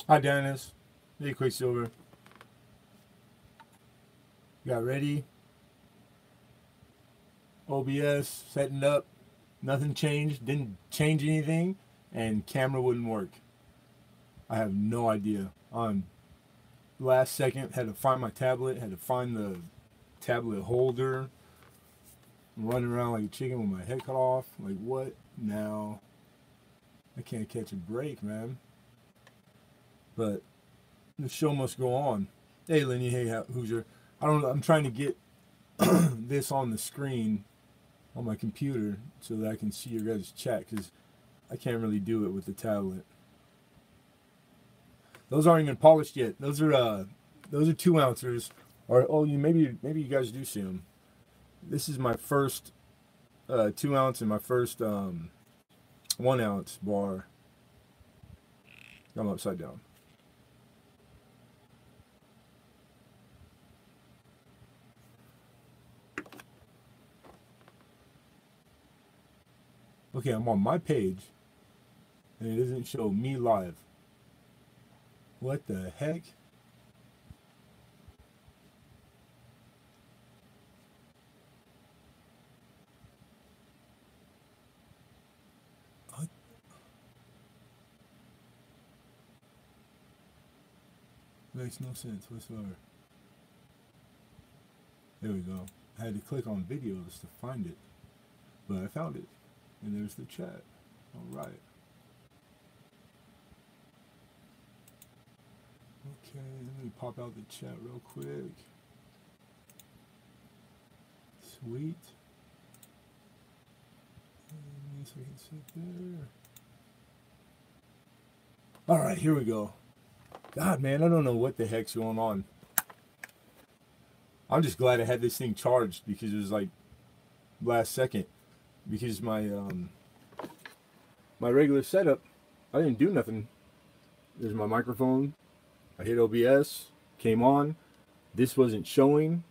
Hi, Dennis. Hey, Quicksilver. Got ready. OBS setting up. Nothing changed. Didn't change anything, and camera wouldn't work. I have no idea. On last second, had to find my tablet. Had to find the tablet holder. I'm running around like a chicken with my head cut off. Like what now? I can't catch a break, man. But the show must go on. Hey, Lenny. Hey, Hoosier. I don't know. I'm trying to get this on the screen on my computer so that I can see your guys' chat because I can't really do it with the tablet. Those aren't even polished yet. Those are 2 ounces. Or oh, maybe you guys do see them. This is my first 2 ounce and my first 1 ounce bar. I'm upside down. Okay, I'm on my page, and it doesn't show me live. What the heck? What? Makes no sense whatsoever. There we go. I had to click on videos to find it, but I found it, and there's the chat. All right. Okay, let me pop out the chat real quick. Sweet. And so I can sit there. All right, here we go. God, man, I don't know what the heck's going on. I'm just glad I had this thing charged because it was like last second. Because my regular setup, I didn't do nothing. There's my microphone. I hit OBS, came on. This wasn't showing,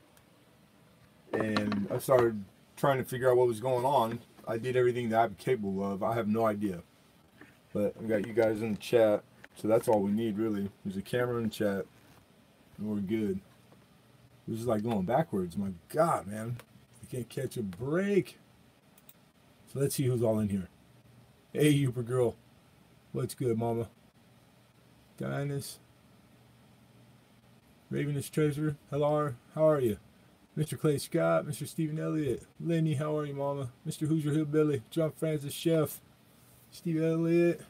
and I started trying to figure out what was going on. I did everything that I'm capable of. I have no idea, but I got you guys in the chat, so that's all we need really. There's a camera in the chat, and we're good. This is like going backwards. My God, man, I can't catch a break. So let's see who's all in here. Hey, Uber girl, what's good, mama? Dinus, Ravenous Treasure, hello, how are you? Mr. Clay Scott, Mr. Stephen Elliott, Lenny, how are you, mama? Mr. Hoosier Hillbilly, John Francis Chef, Steve Elliott,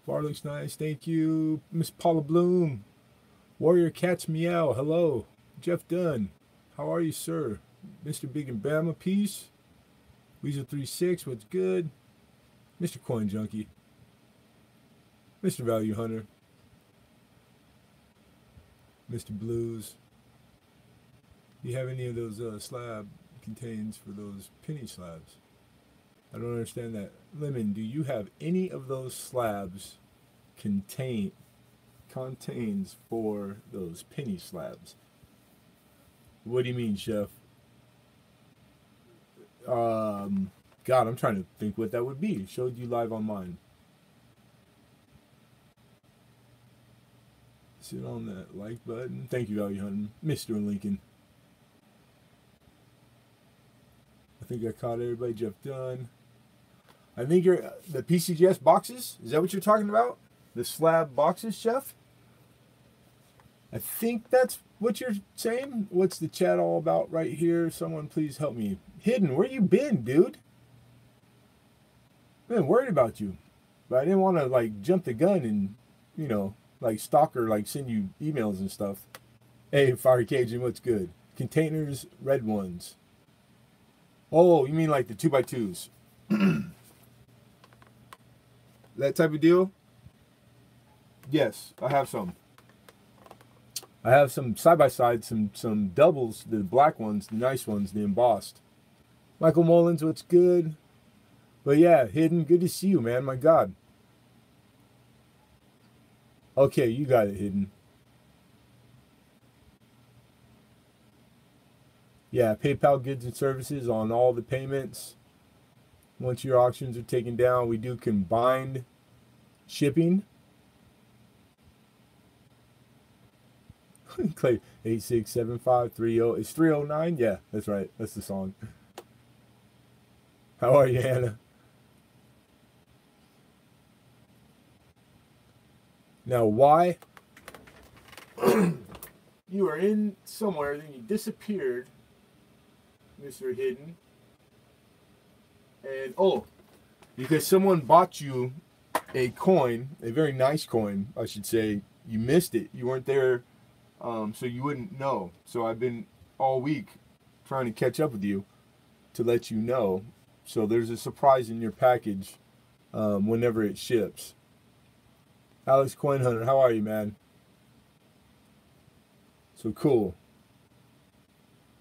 bar looks nice, thank you. Miss Paula Bloom, Warrior Cats Meow, hello. Jeff Dunn, how are you, sir? Mr. Big and Bama, peace. Weasel36, what's good? Mr. Coin Junkie, Mr. Value Hunter, Mr. Blues. Do you have any of those slab contains for those penny slabs? I don't understand that. Lemon, do you have any of those slabs contains for those penny slabs? What do you mean, Chef? God, I'm trying to think what that would be. Showed you live on mine. Sit on that like button. Thank you, Value Hunting. Mr. Lincoln. I think I caught everybody. Jeff Dunn. I think you're the PCGS boxes. Is that what you're talking about? The slab boxes, Chef? I think that's what you're saying. What's the chat all about right here? Someone please help me. Hidden, where you been, dude? I've been worried about you. But I didn't want to like jump the gun and, like stalk or like send you emails and stuff. Hey, Fire Cajun, what's good? Containers, red ones. Oh, you mean like the 2x2s? That type of deal? Yes, I have some. I have some side-by-side, some doubles, the black ones, the nice ones, the embossed. Michael Mullins, what's good? But yeah, Hidden, good to see you, man. My God. Okay, you got it, Hidden. Yeah, PayPal goods and services on all the payments. Once your auctions are taken down, we do combined shipping. Clay 867530. It's 309. Yeah, that's right. That's the song. How are you, Hannah? Now, why you are in somewhere, then you disappeared, Mr. Hidden. And oh, because someone bought you a coin, a very nice coin, I should say. You missed it. You weren't there, so you wouldn't know. So I've been all week trying to catch up with you to let you know. So there's a surprise in your package whenever it ships. Alex Coin Hunter, how are you, man? So cool.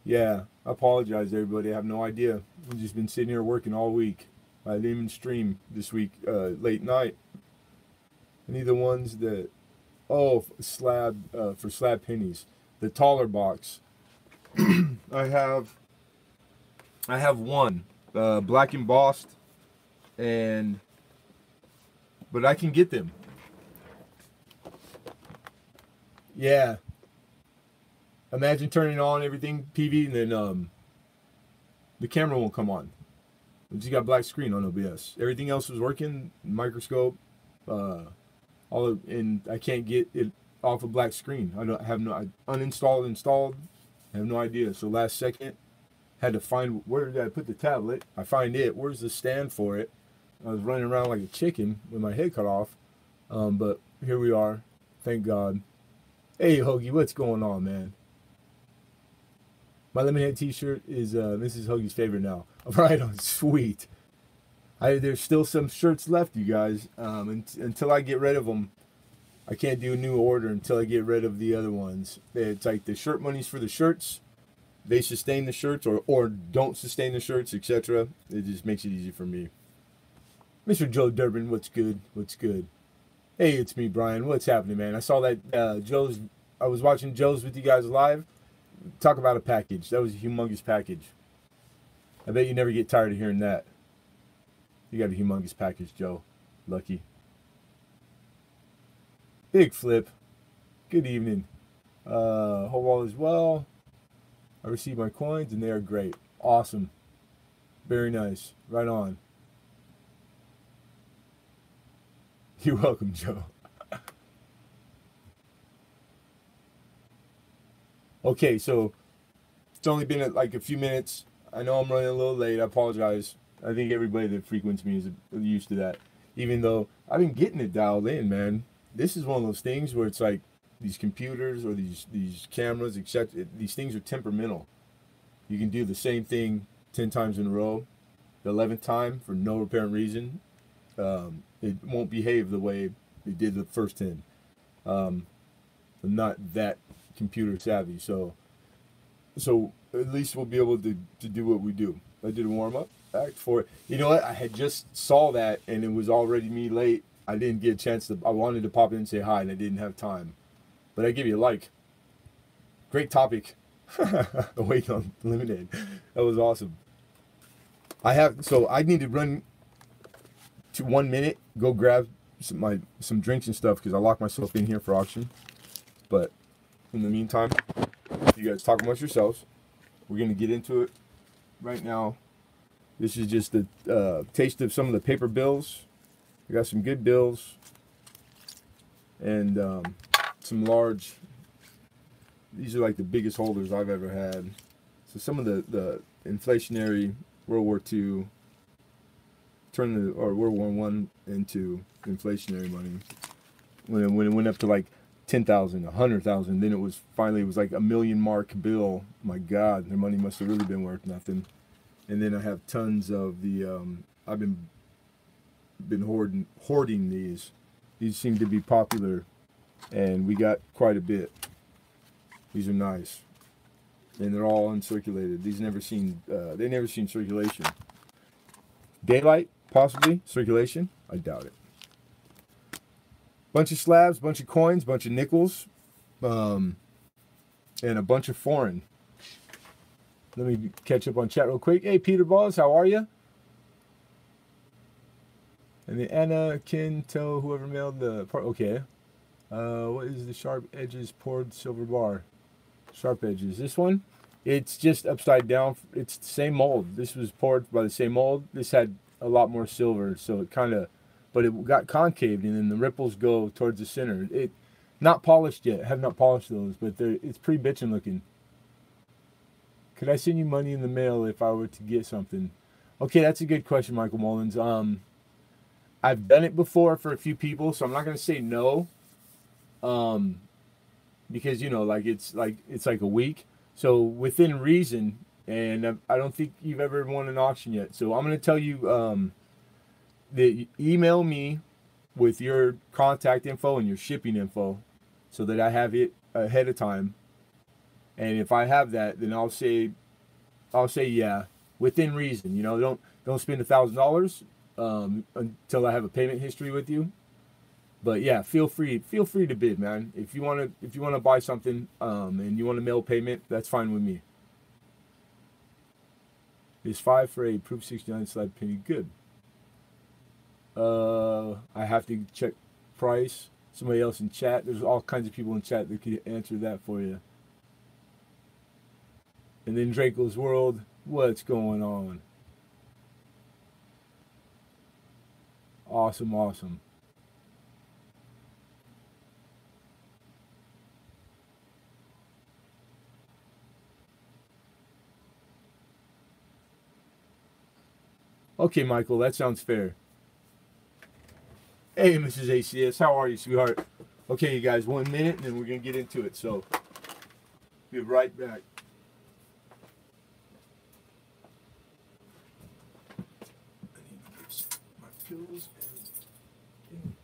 Yeah, I apologize, everybody. I have no idea. We've just been sitting here working all week. I didn't even stream this week late night. Any of the ones that, oh, slab for slab pennies, the taller box. I have one black embossed, but I can get them. Yeah. Imagine turning on everything PV and then the camera won't come on. It just got black screen on OBS. Everything else was working, microscope, and I can't get it off a black screen. I uninstalled, installed. I have no idea. So last second, had to find, where did I put the tablet? I find it. Where's the stand for it? I was running around like a chicken with my head cut off. But here we are. Thank God. Hey, Hoagie, what's going on, man? My Lemonhead t-shirt is Mrs. Hoagie's favorite now. Right on, sweet. There's still some shirts left, you guys. Until I get rid of them, I can't do a new order until I get rid of the other ones. It's like the shirt money's for the shirts. They sustain the shirts or don't sustain the shirts, etc. It just makes it easy for me. Mr. Joe Durbin, what's good? What's good? Hey, it's me, Brian. What's happening, man? I saw that I was watching Joe's with you guys live. Talk about a package. That was a humongous package. I bet you never get tired of hearing that. You got a humongous package, Joe. Lucky. Big Flip. Good evening. Hope all is well. I received my coins and they are great. Awesome. Very nice. Right on. You're welcome, Joe. Okay, so it's only been like a few minutes. I know I'm running a little late. I apologize. I think everybody that frequents me is used to that. Even though I've been getting it dialed in, man. This is one of those things where it's like these computers or these cameras, etc. These things are temperamental. You can do the same thing 10 times in a row. The 11th time, for no apparent reason, it won't behave the way it did the first 10. I'm not that computer savvy, so at least we'll be able to do what we do. I did a warm-up act for it. You know what? I had just saw that, and it was already me late. I didn't get a chance to. I wanted to pop in and say hi, and I didn't have time. But I give you a like. Great topic. Wait on Lemonade. That was awesome. I need to run to 1 minute. Go grab some drinks and stuff because I locked myself in here for auction. But in the meantime, you guys talk amongst yourselves. We're gonna get into it right now. This is just a taste of some of the paper bills. I got some good bills and some large. These are like the biggest holders I've ever had. So some of the inflationary World War II or World War I into inflationary money. When it went up to like 10,000, 100,000, then it was like a million mark bill. My God, their money must have really been worth nothing. And then I have tons of the I've been hoarding these. These seem to be popular, and we got quite a bit. These are nice, and they're all uncirculated. These never seen they never seen circulation. Daylight, possibly circulation. I doubt it. Bunch of slabs, bunch of coins, bunch of nickels, and a bunch of foreign. Let me catch up on chat real quick. Hey, Peter Balls, how are you? And then Anna can tell whoever mailed the part. Okay. What is the sharp edges poured silver bar? Sharp edges. This one, it's just upside down. It's the same mold. This was poured by the same mold. This had a lot more silver, so it kind of, but it got concaved, and then the ripples go towards the center. It, not polished yet. I have not polished those, but it's pretty bitchin' looking. Could I send you money in the mail if I were to get something? Okay, that's a good question, Michael Mullins. I've done it before for a few people, so I'm not gonna say no. Um, because you know, like a week. So within reason, and I don't think you've ever won an auction yet. So I'm gonna tell you that you email me with your contact info and your shipping info, so that I have it ahead of time. And if I have that, then I'll say yeah, within reason. You know, don't spend $1,000 until I have a payment history with you. But yeah, feel free to bid, man. If you wanna buy something and you want a mail payment, that's fine with me. Is 5 for a proof 69 slide penny good? I have to check price. Somebody else in chat. There's all kinds of people in chat that could answer that for you. And then Draco's World. What's going on? Awesome, awesome. Okay, Michael, that sounds fair. Hey, Mrs. ACS, how are you, sweetheart? Okay, you guys, 1 minute, and then we're gonna get into it. So, be right back. I need to get my pills and.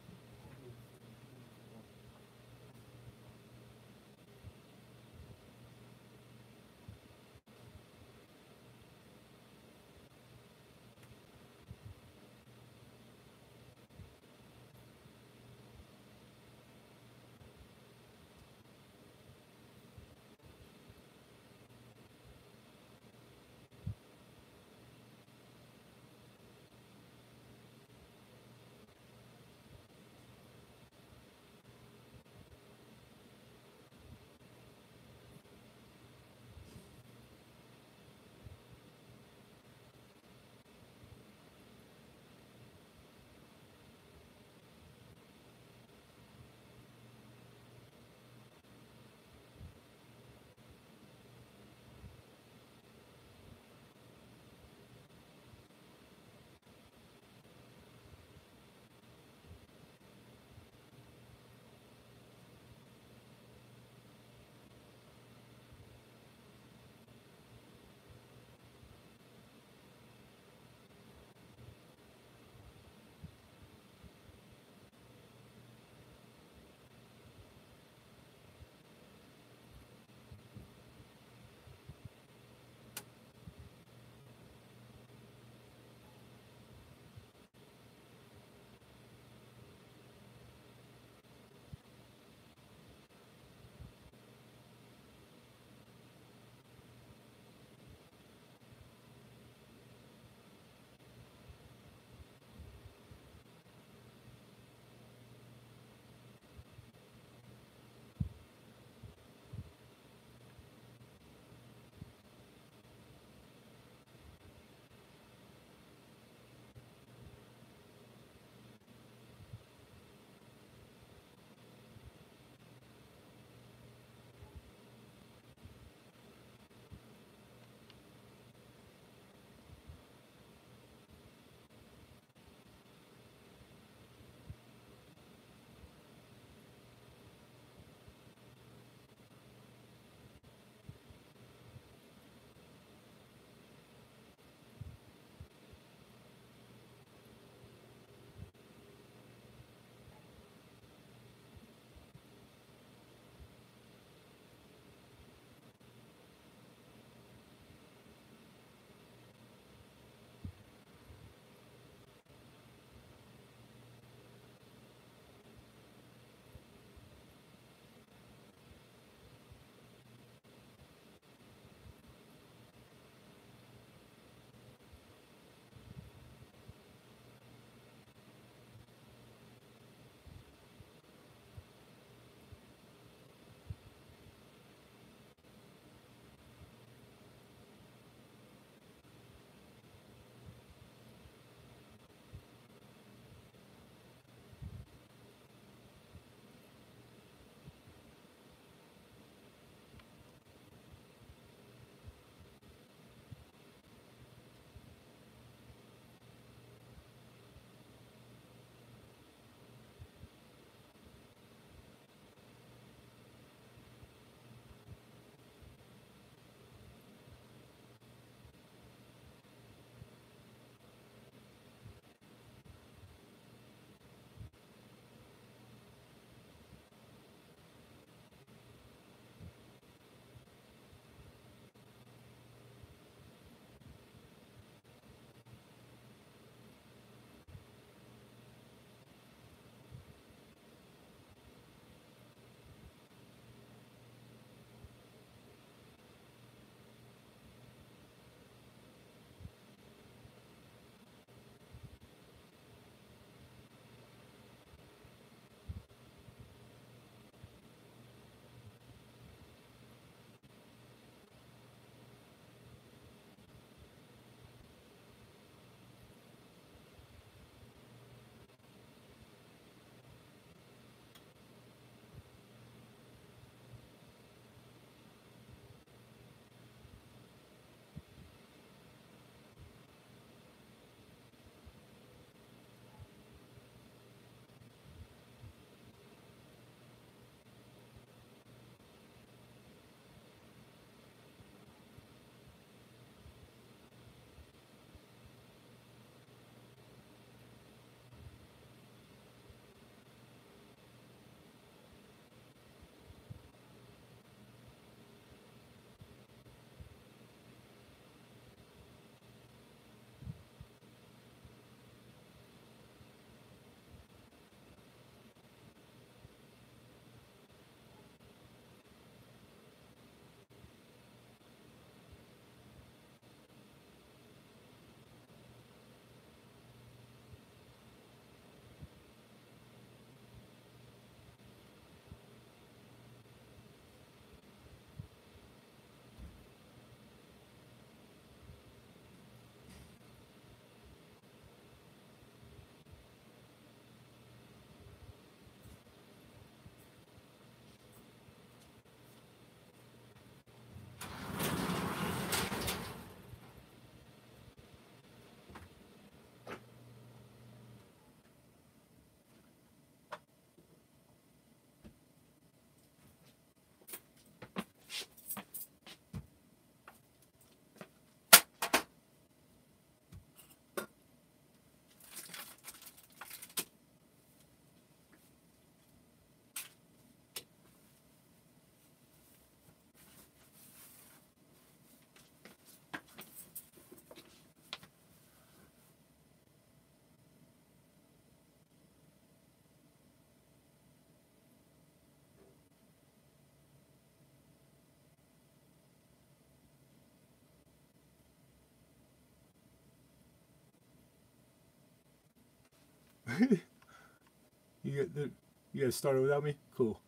You guys started without me? Cool.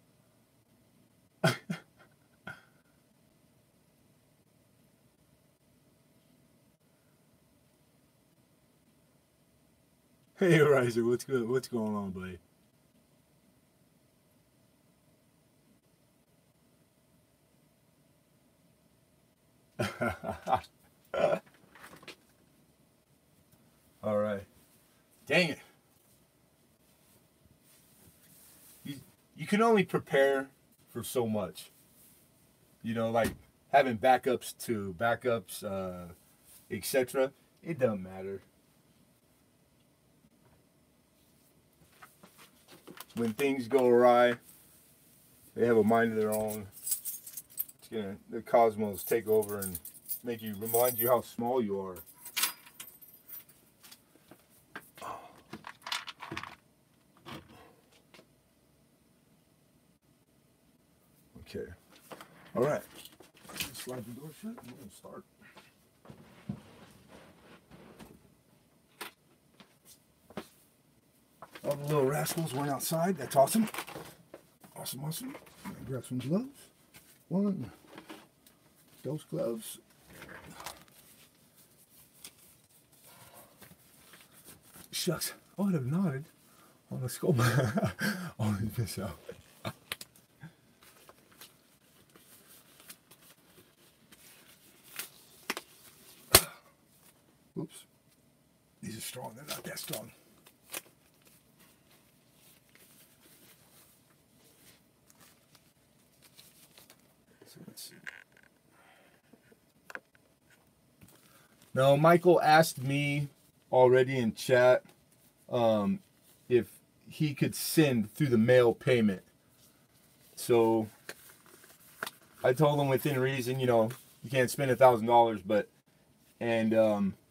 Hey, Riser, what's good? What's going on, buddy? All right. Dang it. You can only prepare for so much. You know, like having backups to backups, etc. It doesn't matter. When things go awry, they have a mind of their own. It's gonna the cosmos take over and remind you how small you are. Okay. All right. Slide the door shut. We're gonna start. All the little rascals went outside. That's awesome. Awesome, awesome. I'm gonna grab some gloves. One. Those gloves. Shucks. I would have nodded on the scope. Oh, this out. Oops. These are strong. They're not that strong. So let's see. Now, Michael asked me already in chat if he could send through the mail payment. So I told him within reason, you know, you can't spend $1,000, but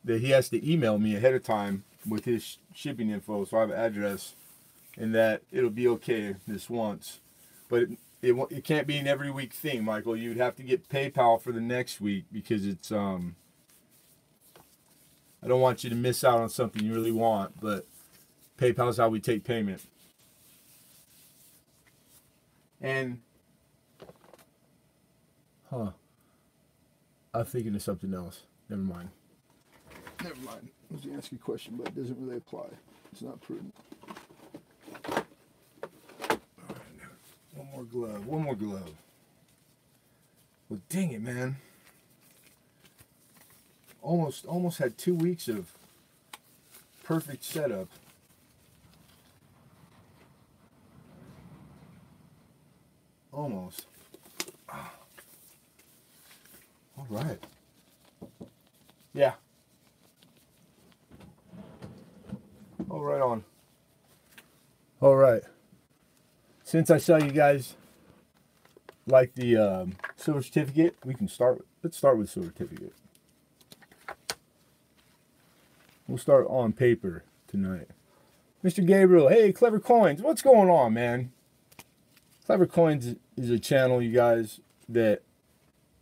that he has to email me ahead of time with his shipping info, so I have an address, and that it'll be okay this once. But it can't be an every week thing, Michael. You'd have to get PayPal for the next week because it's I don't want you to miss out on something you really want, but PayPal's how we take payment. And I'm thinking of something else. Never mind. Never mind. I was going to ask you a question, but it doesn't really apply. It's not prudent. All right, one more glove. One more glove. Well, dang it, man. Almost had 2 weeks of perfect setup. Almost. All right. Yeah. Oh, right on. All right. Since I saw you guys like the silver certificate, we can start. Let's start with silver certificate. We'll start on paper tonight. Mr. Gabriel, hey, Clever Coins, what's going on, man? Clever Coins is a channel, you guys, that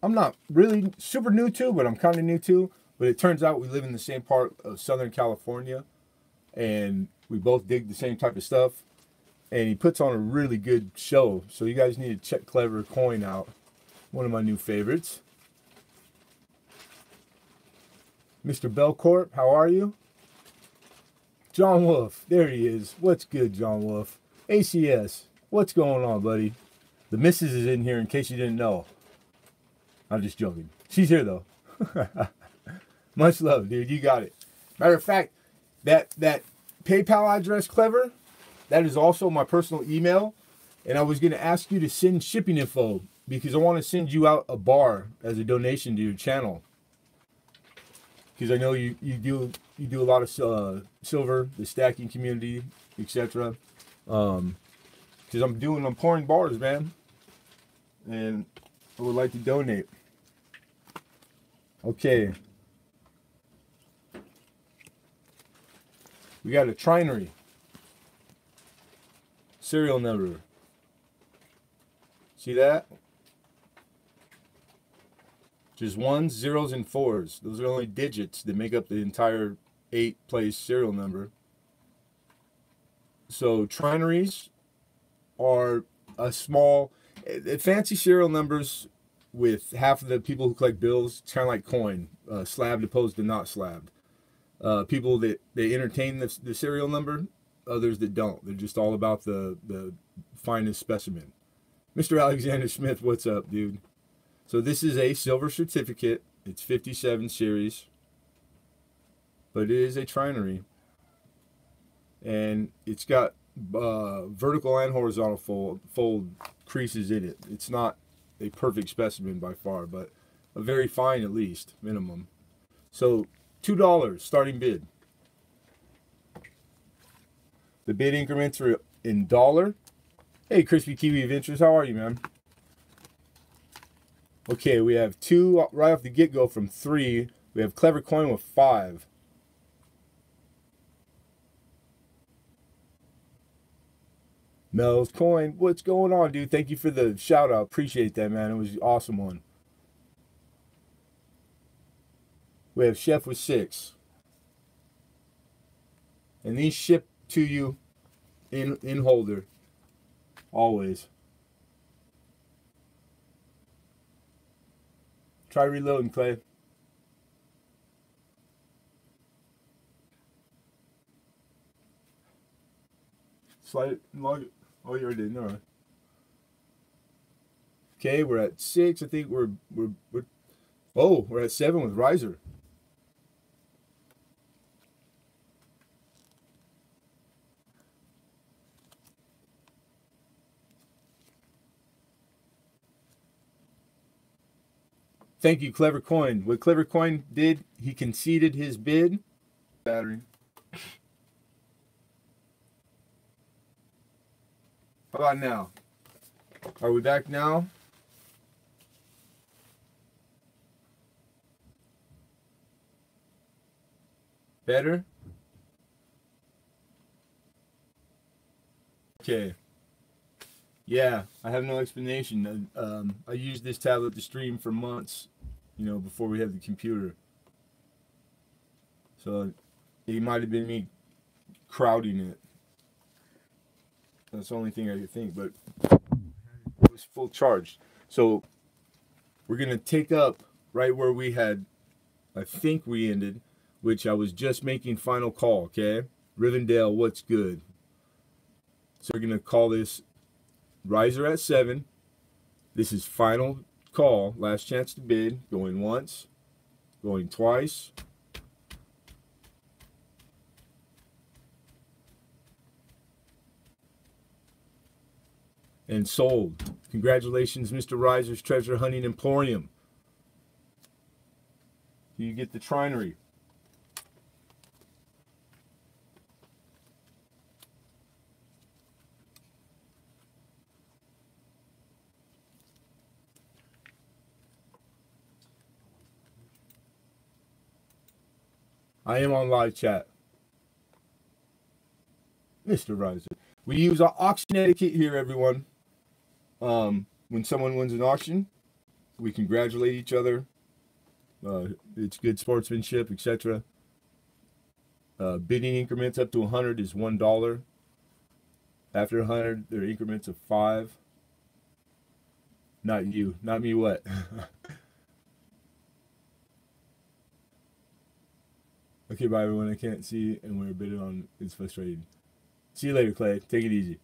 I'm not really super new to, but I'm kind of new to. But it turns out we live in the same part of Southern California, and we both dig the same type of stuff. And he puts on a really good show, so you guys need to check Clever Coin out. One of my new favorites. Mr. Belcorp, how are you? John Wolf, there he is. What's good, John Wolf? ACS, what's going on, buddy? The missus is in here in case you didn't know. I'm just joking. She's here, though. Much love, dude. You got it. Matter of fact, that PayPal address, Clever, that is also my personal email. And I was going to ask you to send shipping info because I want to send you out a bar as a donation to your channel. Because I know you do a lot of silver, the stacking community, etc. Because I'm pouring bars, man, and I would like to donate. Okay, we got a trinary serial number. See that? Just ones, zeros, and fours. Those are the only digits that make up the entire 8-place serial number. So trinaries are a small, fancy serial numbers with half of the people who collect bills. It's kind of like coin, slabbed opposed to not slabbed. People that they entertain the serial number, others that don't. They're just all about the finest specimen. Mr. Alexander Smith, what's up, dude? So this is a silver certificate. It's 57 series, but it is a trinary, and it's got vertical and horizontal fold creases in it. It's not a perfect specimen by far, but a very fine at least, minimum. So $2 starting bid. The bid increments are in dollar. Hey, Crispy Kiwi Adventures, how are you, man? Okay, we have 2 right off the get-go from 3. We have Clever Coin with 5. Mel's Coin, what's going on, dude? Thank you for the shout out. Appreciate that, man. It was an awesome one. We have Chef with 6. And these ship to you in holder. Always. Try reloading, Clay. Slide it and log it. Oh, you already did. All right. Okay, we're at 6. I think we're at 7 with Riser. Thank you, Clever Coin. What Clever Coin did, he conceded his bid. Battery. How about now? Are we back now? Better? Okay. Yeah, I have no explanation. I used this tablet to stream for months, before we had the computer. So it might have been me crowding it. That's the only thing I could think, but it was full charged. So we're going to take up right where we had, I think we ended, which I was just making final call, okay? Rivendell, what's good? So we're going to call this Riser at 7. This is final call, last chance to bid, going once, going twice. And sold. Congratulations, Mr. Riser's Treasure Hunting Emporium. You get the trinary. I am on live chat. Mr. Riser. We use our auction etiquette here, everyone. When someone wins an auction, we congratulate each other. It's good sportsmanship, etc. Bidding increments up to 100 is $1. After 100, there are increments of 5. Not you. Not me what? Okay, bye everyone. I can't see and we're bidding on. It's frustrating. See you later, Clay. Take it easy.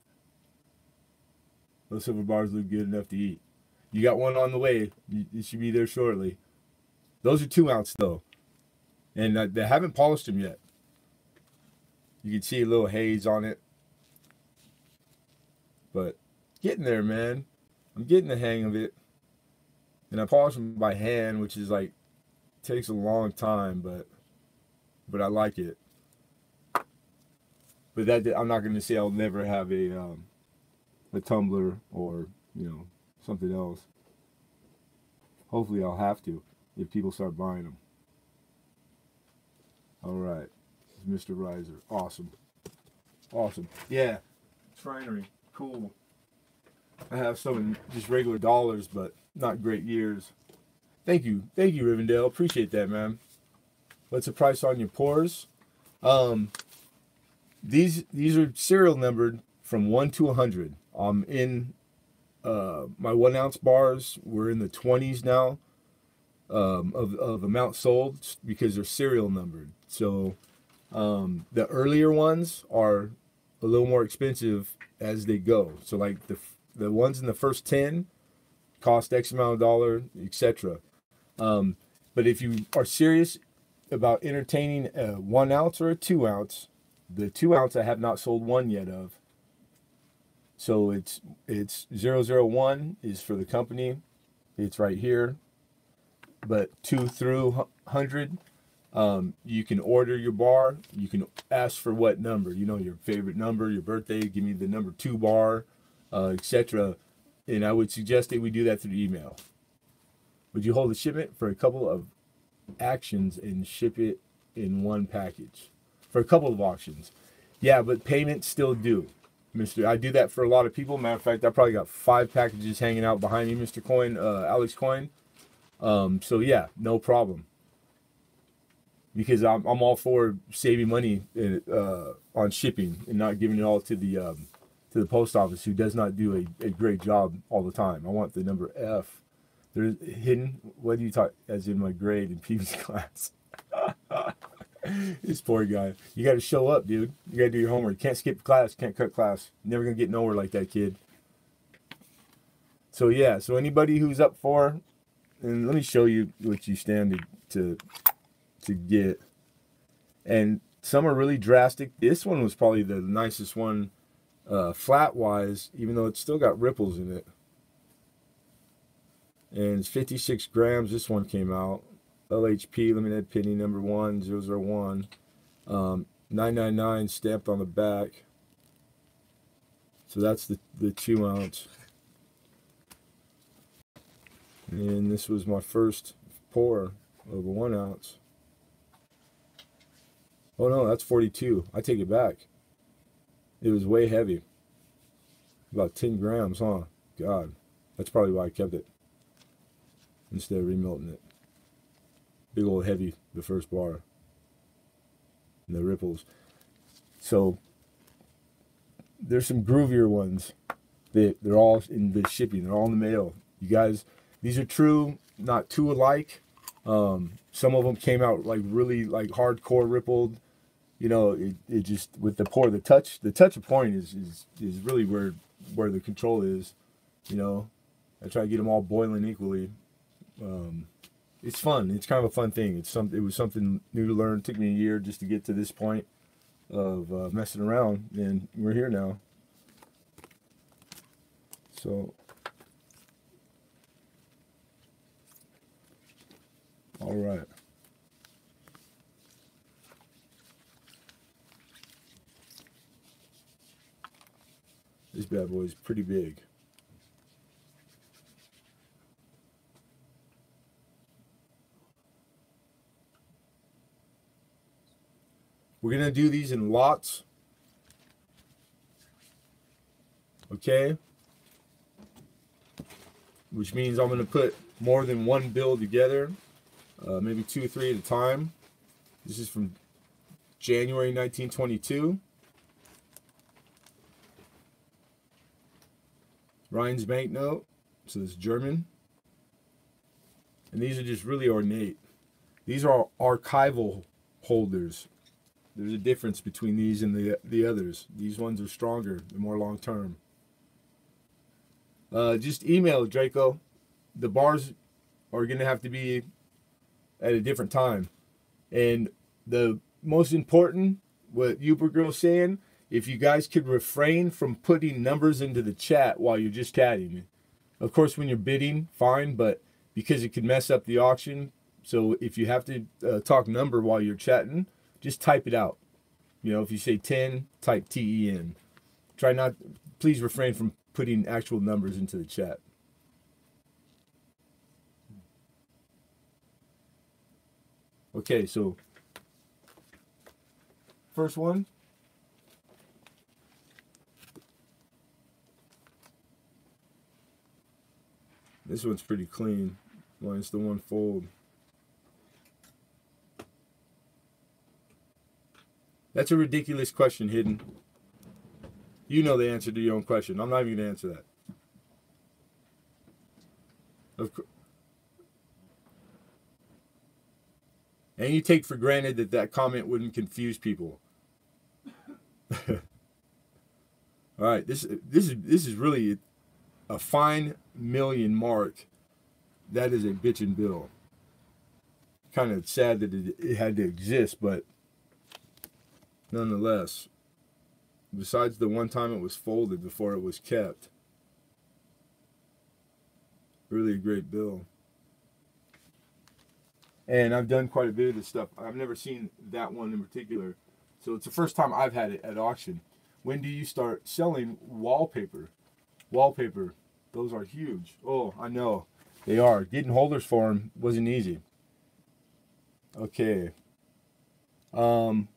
Those silver bars look good enough to eat. You got one on the way. It should be there shortly. Those are 2 ounce though. And they haven't polished them yet. You can see a little haze on it. But getting there, man. I'm getting the hang of it. And I polish them by hand, which is like, takes a long time, but I like it. But I'm not going to say I'll never have a tumbler or something else. Hopefully I'll have to if people start buying them. All right, this is Mr. Riser. Awesome, awesome. Yeah, trinary, cool. I have some in just regular dollars, but not great years. Thank you, Rivendell. Appreciate that, man. What's the price on your pours? these are serial numbered from 1 to 100. I'm in my 1 ounce bars. We're in the 20s now of amount sold because they're serial numbered. So the earlier ones are a little more expensive as they go. So like the ones in the first 10 cost X amount of dollar, etc. But if you are serious about entertaining a 1 ounce or a 2 ounce, the 2 ounce I have not sold one yet of. So it's 001 is for the company. It's right here. But 2 through 100, you can order your bar. You can ask for what number, you know, your favorite number, your birthday. Give me the number 2 bar, etc. And I would suggest that we do that through email. Would you hold the shipment for a couple of actions and ship it in one package? For a couple of auctions. Yeah, but payments still due, Mr. I do that for a lot of people. Matter of fact, I probably got 5 packages hanging out behind me, Mr. Coin, Alex Coin. So yeah, no problem. Because I'm all for saving money on shipping and not giving it all to the post office, who does not do a great job all the time. I want the number F. There's hidden. What do you talk? As in my grade in PV's class. This poor guy. You got to show up, dude. You got to do your homework. You can't skip class. Can't cut class. Never gonna get nowhere like that kid. So yeah. So anybody who's up for, and let me show you what you stand to get. And some are really drastic. This one was probably the nicest one, flat wise, even though it's still got ripples in it. And it's 56 grams. This one came out. LHP, Lemonhead Penny, number 1, 001. 999 stamped on the back. So that's the 2 ounce. And this was my first pour of a 1 ounce. Oh no, that's 42. I take it back. It was way heavy. About 10 grams, huh? God. That's probably why I kept it instead of remelting it. Big old heavy, the first bar. And the ripples. So there's some groovier ones. They're all in the shipping. They're all in the mail. You guys, these are true, not two alike. Some of them came out like really like hardcore rippled. You know, it just with the pour, the touch of pouring is really where the control is. You know, I try to get them all boiling equally. It's fun. It's kind of a fun thing. It was something new to learn. It took me a year just to get to this point of messing around, and we're here now. So, all right. This bad boy is pretty big. We're going to do these in lots. Okay? Which means I'm going to put more than one bill together. Maybe 2 or 3 at a time. This is from January 1922. Ryan's banknote. So it's German. And these are just really ornate. These are archival holders. There's a difference between these and the others. These ones are stronger. They're more long term. Just email Draco. The bars are going to have to be at a different time. And the most important, what Uber Girl's saying, if you guys could refrain from putting numbers into the chat while you're just chatting. Of course, when you're bidding, fine, but because it could mess up the auction. So if you have to talk number while you're chatting, just type it out. You know, if you say 10, type TEN. Please refrain from putting actual numbers into the chat. Okay, so first one. This one's pretty clean, minus the one fold. That's a ridiculous question, Hidden. You know the answer to your own question. I'm not even going to answer that. Of course. And you take for granted that that comment wouldn't confuse people. All right, this is really a fine million mark. That is a bitchin' bill. Kind of sad that it had to exist, but nonetheless, besides the one time it was folded before it was kept, really a great bill. And I've done quite a bit of this stuff. I've never seen that one in particular, so it's the first time I've had it at auction. When do you start selling wallpaper? Wallpaper, those are huge. Oh, I know, they are. Getting holders for them wasn't easy. Okay. And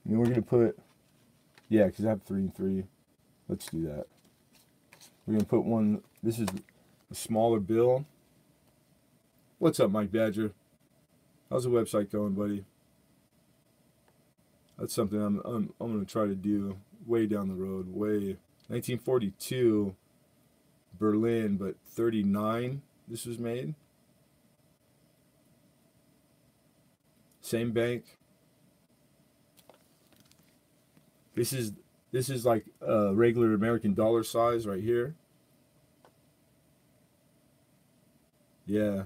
we're gonna put, yeah, because I have 3 and 3. Let's do that. We're gonna put one. This is a smaller bill. What's up, Mike Badger? How's the website going, buddy? That's something I'm gonna try to do way down the road. Way 1942, Berlin, but 39. This was made. Same bank. This is like a regular American dollar size right here. Yeah,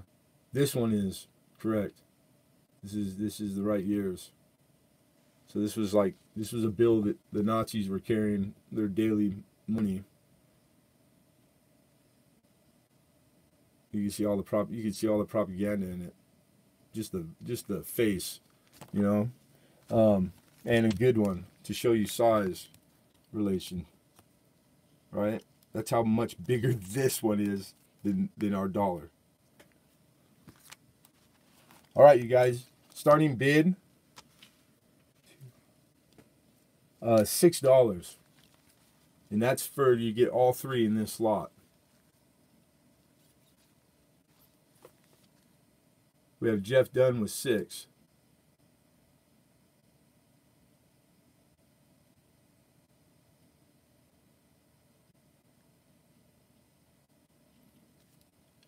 this one is correct. This is the right years. So this was a bill that the Nazis were carrying their daily money. You can see all the propaganda in it. Just the face, you know, and a good one to show you size relation, right? That's how much bigger this one is than our dollar. All right, you guys, starting bid, $6, and that's for you get all 3 in this lot. We have Jeff Dunn with 6.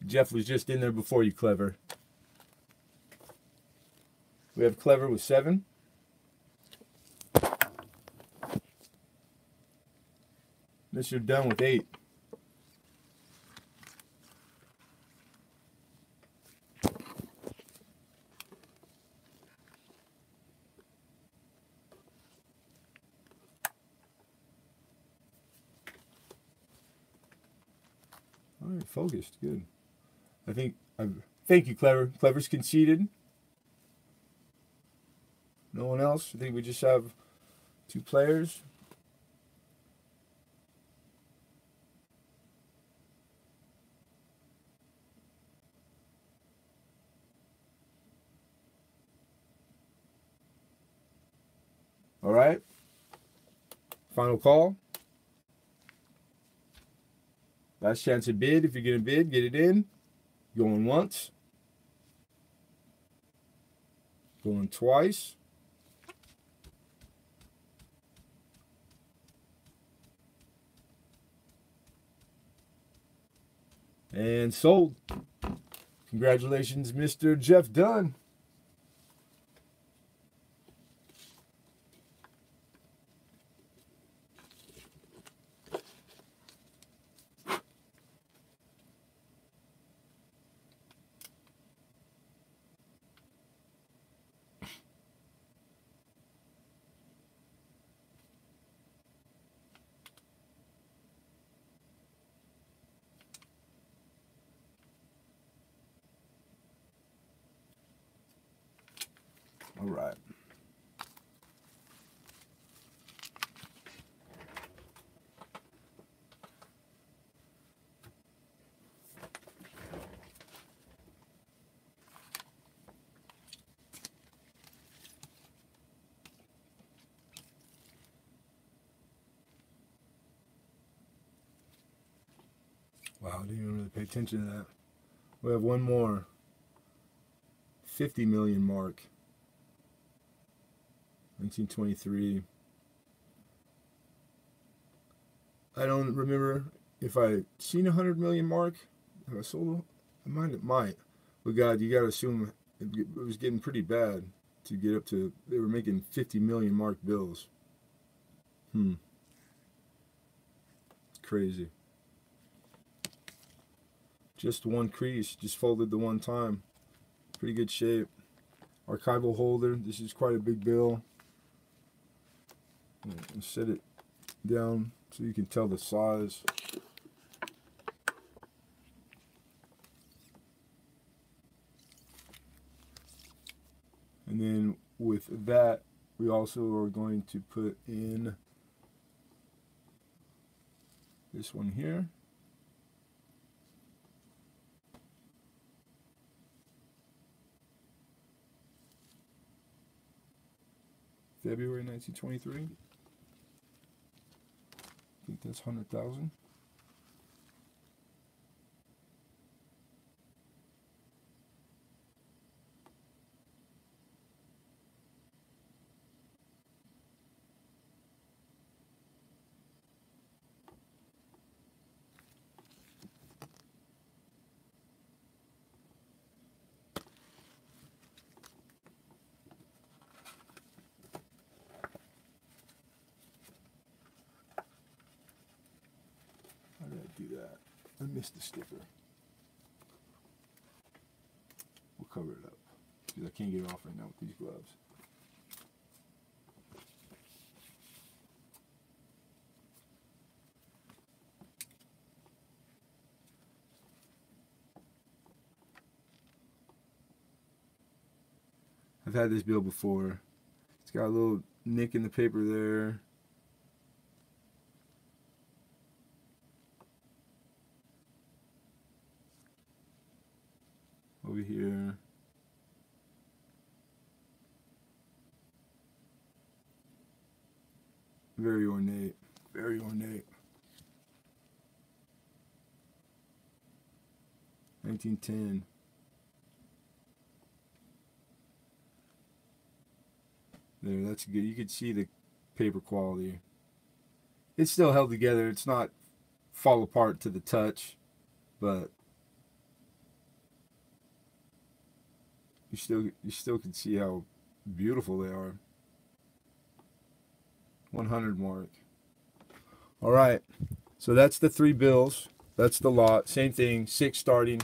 Jeff was just in there before you, Clever. We have Clever with 7. Mr. Dunn with 8. All right, focused, good. Thank you, Clever. Clever's conceded. No one else. I think we just have 2 players. All right. Final call. Last chance to bid. If you're going to bid, get it in. Going once. Going twice. And sold. Congratulations, Mr. Jeff Dunn. All right. Wow, I didn't even really pay attention to that. We have one more. 50 million mark. 1923. I don't remember if I seen 100 million mark. Have I sold it? It might. But God, you got to assume it was getting pretty bad to get up to. They were making 50 million mark bills. Crazy. Just one crease, just folded the one time. Pretty good shape. Archival holder. This is quite a big bill. I'll set it down so you can tell the size. And then with that, we also are going to put in this one here. February 1923. I think that's 100,000. How did I do that? I missed the sticker. We'll cover it up because I can't get it off right now with these gloves. I've had this bill before. It's got a little nick in the paper there. Over here. Very ornate. Very ornate. 1910. There, that's good. You could see the paper quality. It's still held together. It's not fall apart to the touch, but you still can see how beautiful they are. 100 mark. All right. So that's the 3 bills. That's the lot. Same thing, 6 starting.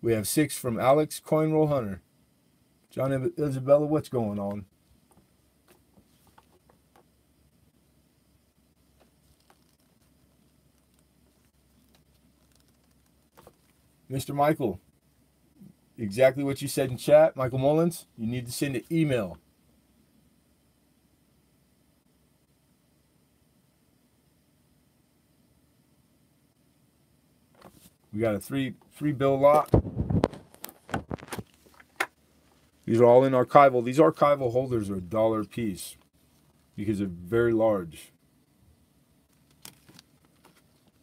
We have 6 from Alex Coin Roll Hunter. John Isabella, what's going on? Mr. Michael, exactly what you said in chat, Michael Mullins, you need to send an email. We got a three bill lot. These are all in archival. These archival holders are $1 a piece because they're very large.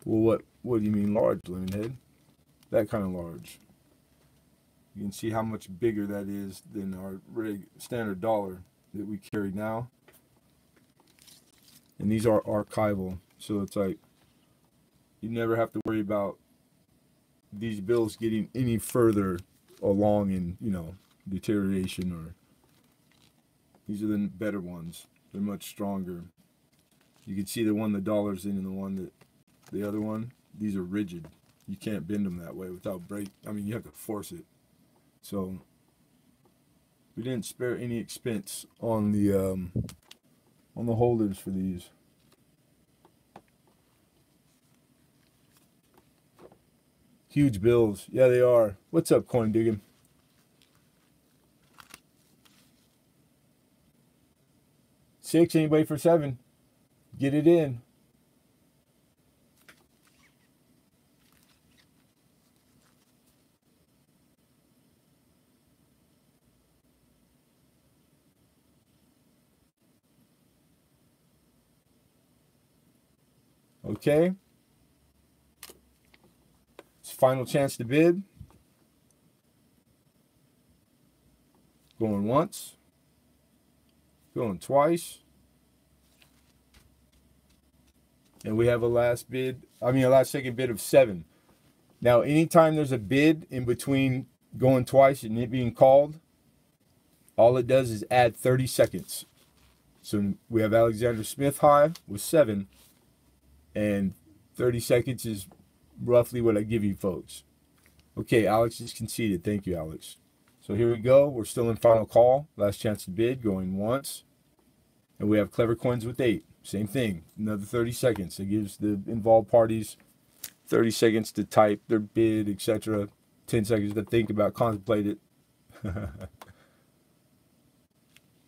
Well, what do you mean large, Lemonhead? That kind of large. You can see how much bigger that is than our standard dollar that we carry now. And these are archival, so it's like you never have to worry about these bills getting any further along in, deterioration. Or these are the better ones. They're much stronger. You can see the one the dollar's in and the one that the other one. These are rigid. You can't bend them that way without break. I mean, you have to force it. So we didn't spare any expense on the holders for these. Huge bills. Yeah, they are. What's up, Coin Digging? Six, anybody for 7? Get it in. Okay. final chance to bid. Going once. Going twice. And we have a last second bid of 7. Now, anytime there's a bid in between going twice and it being called, all it does is add 30 seconds. So we have Alexander Smith high with 7, and 30 seconds is roughly what I give you folks. Okay, Alex is conceded. Thank you, Alex. So here we go. We're still in final call. Last chance to bid, going once. And we have Clever Coins with 8. Same thing, another 30 seconds. It gives the involved parties 30 seconds to type their bid, etc. 10 seconds to think about, contemplate it.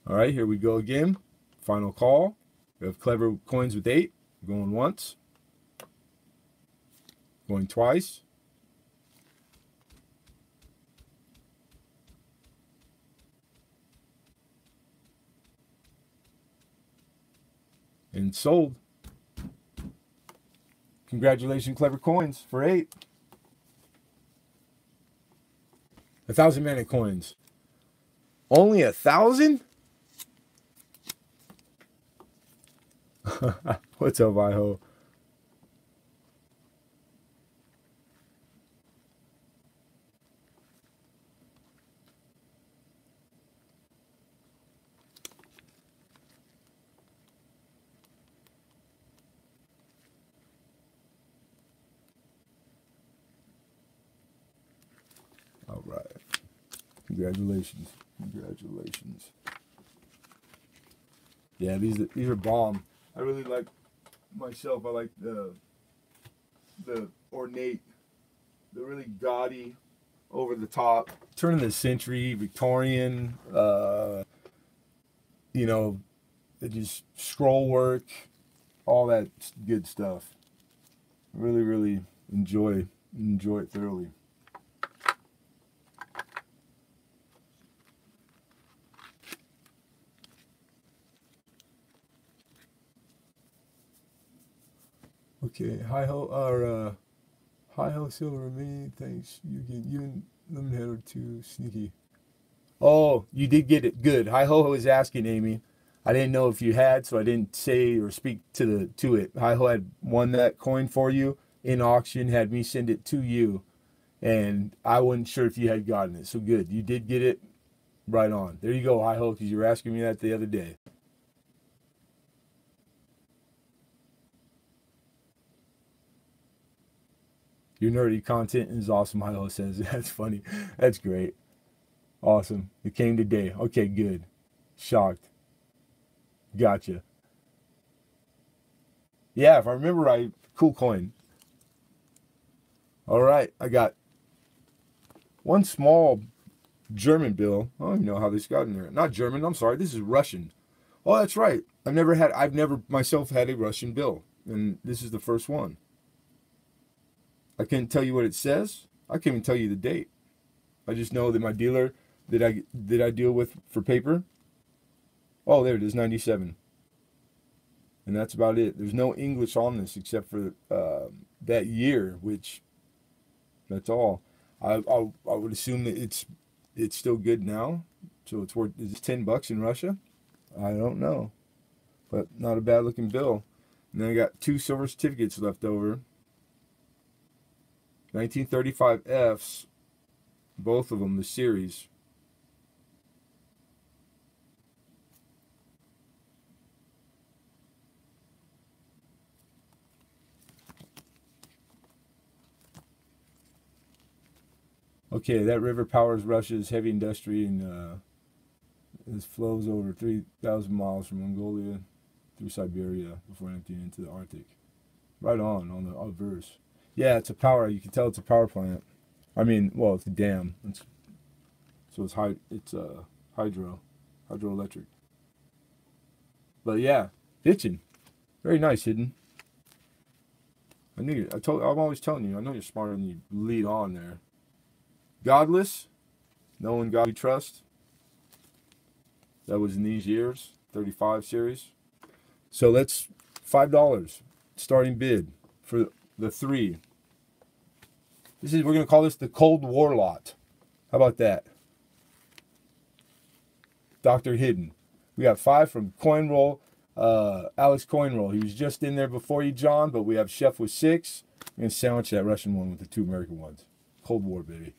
All right, here we go again. Final call. We have Clever Coins with 8. Going once. Going twice. And sold. Congratulations, Clever Coins, for 8. 1,000 mana coins. Only 1,000? What's up, Iho? All right. Congratulations. Congratulations. Yeah, these are bomb. I really like myself. I like the ornate, the really gaudy, over the top, turn of the century, Victorian, you know, just scroll work, all that good stuff. Really, really enjoy it thoroughly. Okay, hi ho silver me, thanks. You and Lemonhead are too sneaky. Oh, you did get it. Good. Hi ho is asking, Amy. I didn't know if you had, so I didn't say or speak to it. Hi ho had won that coin for you in auction, had me send it to you, and I wasn't sure if you had gotten it. So good. You did get it. Right on. There you go, hi ho, because you were asking me that the other day. Your nerdy content is awesome, Hilo says. That's funny. That's great. Awesome. It came today. Okay, good. Shocked. Gotcha. Yeah, if I remember right, cool coin. All right, I got one small German bill. I don't even know how this got in there. Not German, I'm sorry. This is Russian. Oh, that's right. I've never myself had a Russian bill, and this is the first one. I can't tell you what it says. I can't even tell you the date. I just know that my dealer that I deal with for paper. Oh, there it is, 97. And that's about it. There's no English on this except for that year, which that's all. I would assume that it's still good now. So it's worth, is it $10 in Russia? I don't know, but not a bad looking bill. And then I got 2 silver certificates left over. 1935 Fs, both of them, the series. Okay, that river powers Russia's heavy industry and it flows over 3,000 miles from Mongolia through Siberia before emptying into the Arctic. Right on the verse. Yeah, it's a power. You can tell it's a power plant. I mean, well, it's a dam. So it's hydroelectric. But yeah, pitching, very nice, Hidden. I knew you. I'm always telling you. I know you're smarter than you lead on there. Godless, no one God we trust. That was in these years, 35 series. So that's $5 starting bid for the 3. We're going to call this the Cold War lot. How about that? Dr. Hidden. We got 5 from Coin Roll. Alex Coin Roll. He was just in there before you, John, but we have Chef with 6. I'm going to sandwich that Russian one with the 2 American ones. Cold War, baby.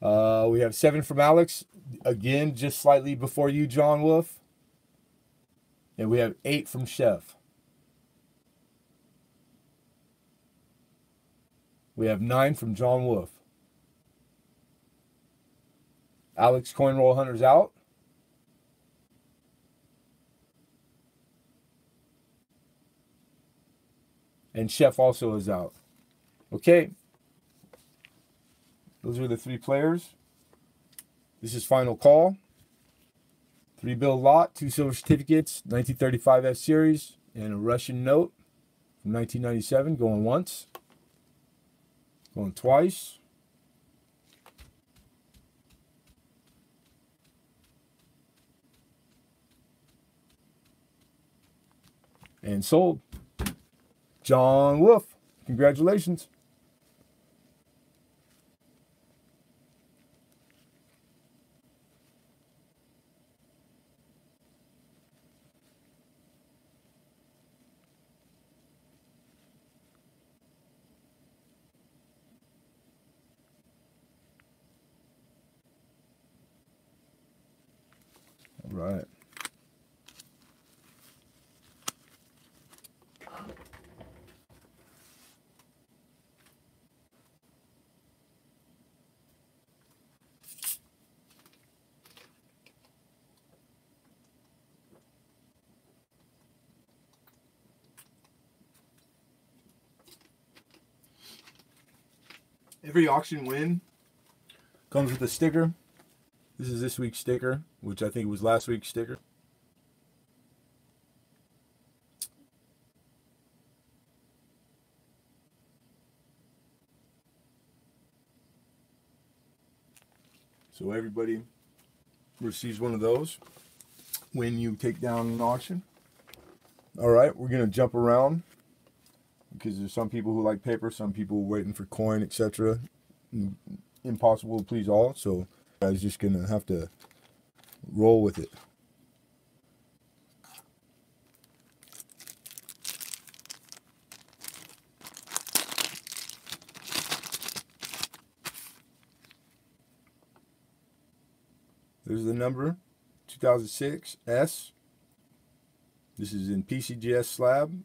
We have 7 from Alex. Again, just slightly before you, John Wolf. And we have 8 from Chef. We have 9 from John Wolf. Alex Coin Roll Hunter's out. And Chef also is out. Okay. Those are the 3 players. This is final call. 3-bill lot, 2 silver certificates, 1935 F Series, and a Russian note from 1997. Going once. Going twice. And sold. John Wolf, congratulations. All right. Every auction win comes with a sticker. This is this week's sticker, which I think was last week's sticker. So everybody receives one of those when you take down an auction. All right, we're going to jump around because there's some people who like paper, some people waiting for coin, etc. Impossible to please all, so I was just going to have to roll with it. There's the number, 2006 S. This is in PCGS slab,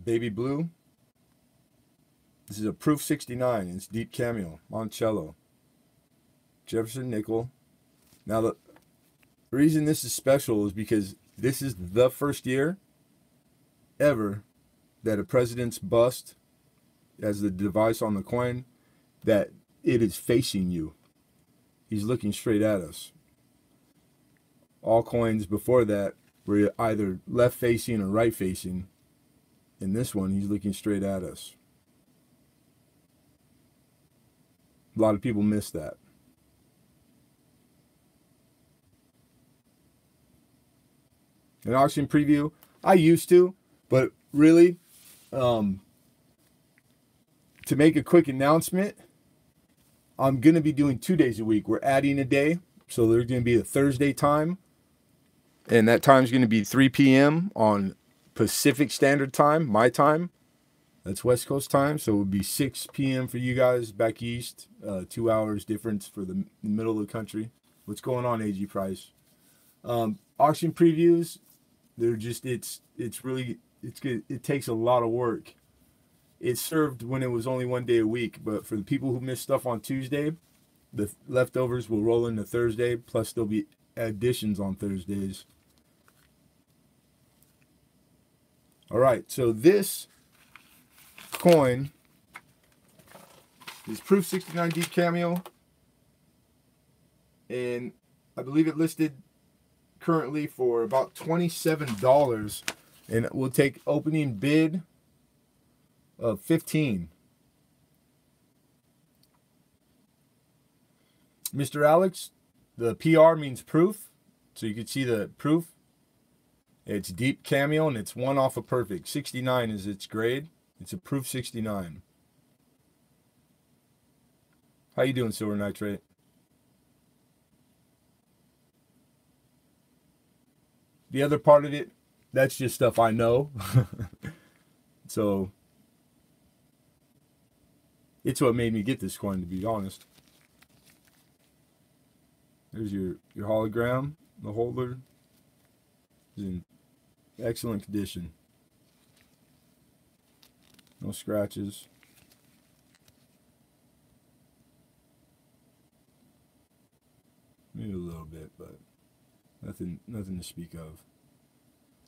baby blue. This is a proof 69. It's deep cameo, Moncello, Jefferson nickel. Now the reason this is special is because this is the first year ever that a president's bust, as the device on the coin, that it is facing you. He's looking straight at us. All coins before that were either left facing or right facing. In this one, he's looking straight at us. A lot of people miss that. An auction preview, I used to, but really, to make a quick announcement, I'm going to be doing 2 days a week. We're adding a day, so there's going to be a Thursday time, and that time is going to be 3 p.m. on Pacific Standard Time, my time. That's West Coast time, so it would be 6 p.m. for you guys back east. 2 hours difference for the middle of the country. What's going on, AG Price? Auction previews, they're just it's good. It takes a lot of work. It served when it was only 1 day a week, but for the people who miss stuff on Tuesday, the leftovers will roll into Thursday. Plus, there'll be additions on Thursdays. All right, so this coin is proof 69 deep cameo, and I believe it listed currently for about $27, and we'll take opening bid of $15. Mr. Alex, the PR means proof, so you can see the proof. It's deep cameo, and it's 1 off of perfect. 69 is its grade. It's a proof 69. How you doing, Silver Nitrate? The other part of it, that's just stuff I know. So it's what made me get this coin, to be honest. There's your hologram. The holder is in excellent condition. No scratches. Maybe a little bit, but nothing to speak of.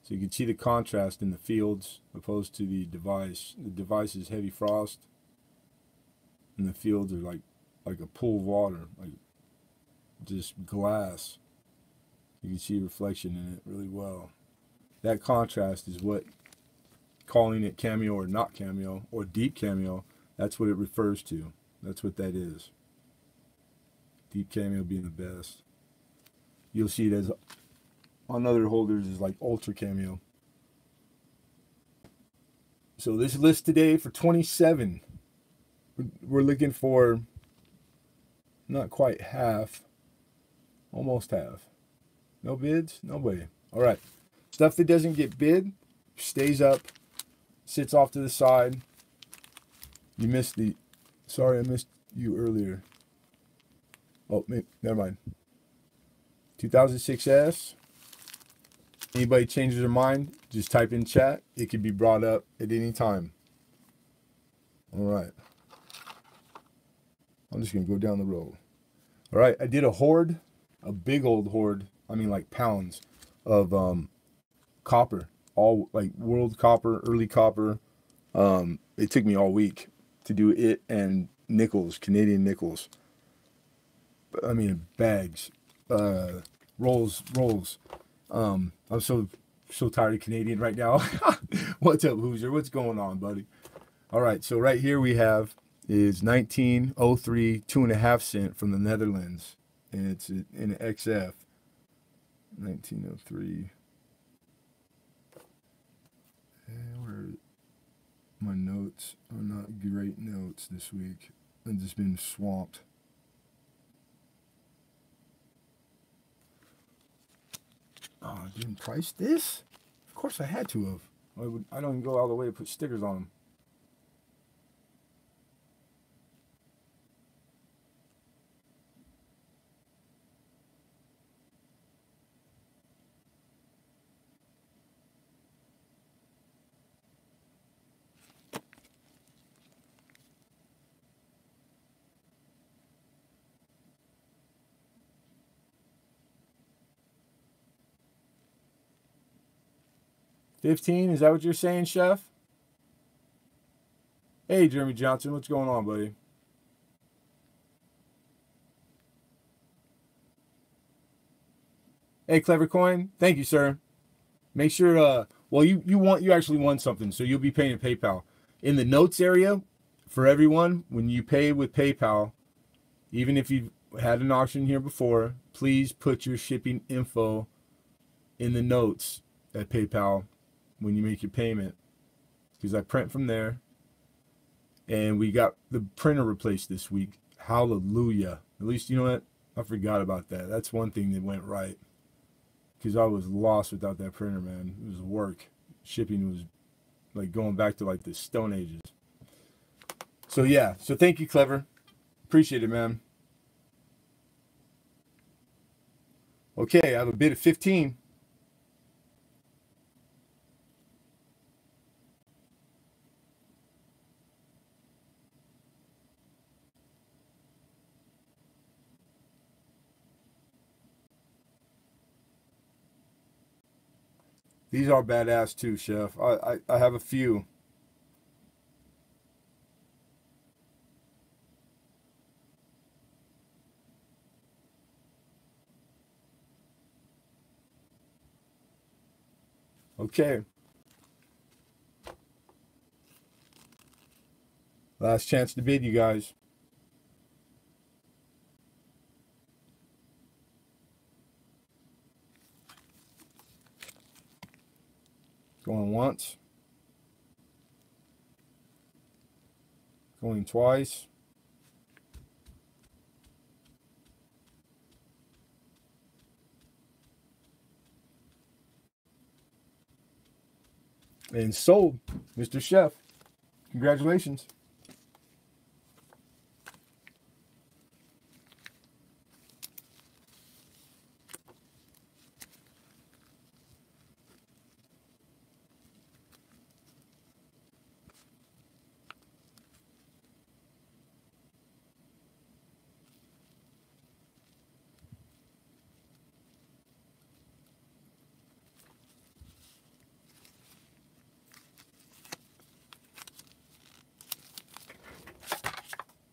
So you can see the contrast in the fields opposed to the device. The device is heavy frost, and the fields are like a pool of water, like just glass. You can see reflection in it really well. That contrast is what, calling it cameo or not cameo or deep cameo, that's what it refers to. That's what that is. Deep cameo being the best. You'll see it as on other holders is like ultra cameo. So this list today for 27, we're looking for not quite half, almost half. No bids? No way. All right. Stuff that doesn't get bid stays up, sits off to the side. You missed the... Sorry, I missed you earlier. Oh, never mind. 2006S. Anybody changes their mind, just type in chat. It can be brought up at any time. All right. I'm just going to go down the road. All right, I did a hoard, a big old hoard, I mean like pounds of copper, all like world copper, early copper. It took me all week to do it, and nickels, Canadian nickels. I mean bags, rolls. I'm so tired of Canadian right now. What's up, Hoosier? What's going on, buddy? All right, so right here we have is 1903 2.5 cent from the Netherlands, and it's in an XF. 1903. Where my notes are not great notes this week. I've just been swamped. Oh, I didn't price this? Of course I had to have. I don't even go all the way to put stickers on them. $15, is that what you're saying, Chef? Hey, Jeremy Johnson, what's going on, buddy? Hey, Clever Coin, thank you, sir. Make sure, well, you actually won something, so you'll be paying PayPal. In the notes area, for everyone, when you pay with PayPal, even if you've had an auction here before, please put your shipping info in the notes at PayPal when you make your payment, because I print from there, and we got the printer replaced this week. Hallelujah. At least, you know what? I forgot about that. That's one thing that went right, because I was lost without that printer, man. It was work. Shipping was like going back to like the Stone Ages. So yeah, so thank you, Clever. Appreciate it, man. Okay, I have a bid of 15. These are badass too, Chef. I have a few. Okay. Last chance to bid, you guys. Going once. Going twice. And sold, Mr. Chef. Congratulations.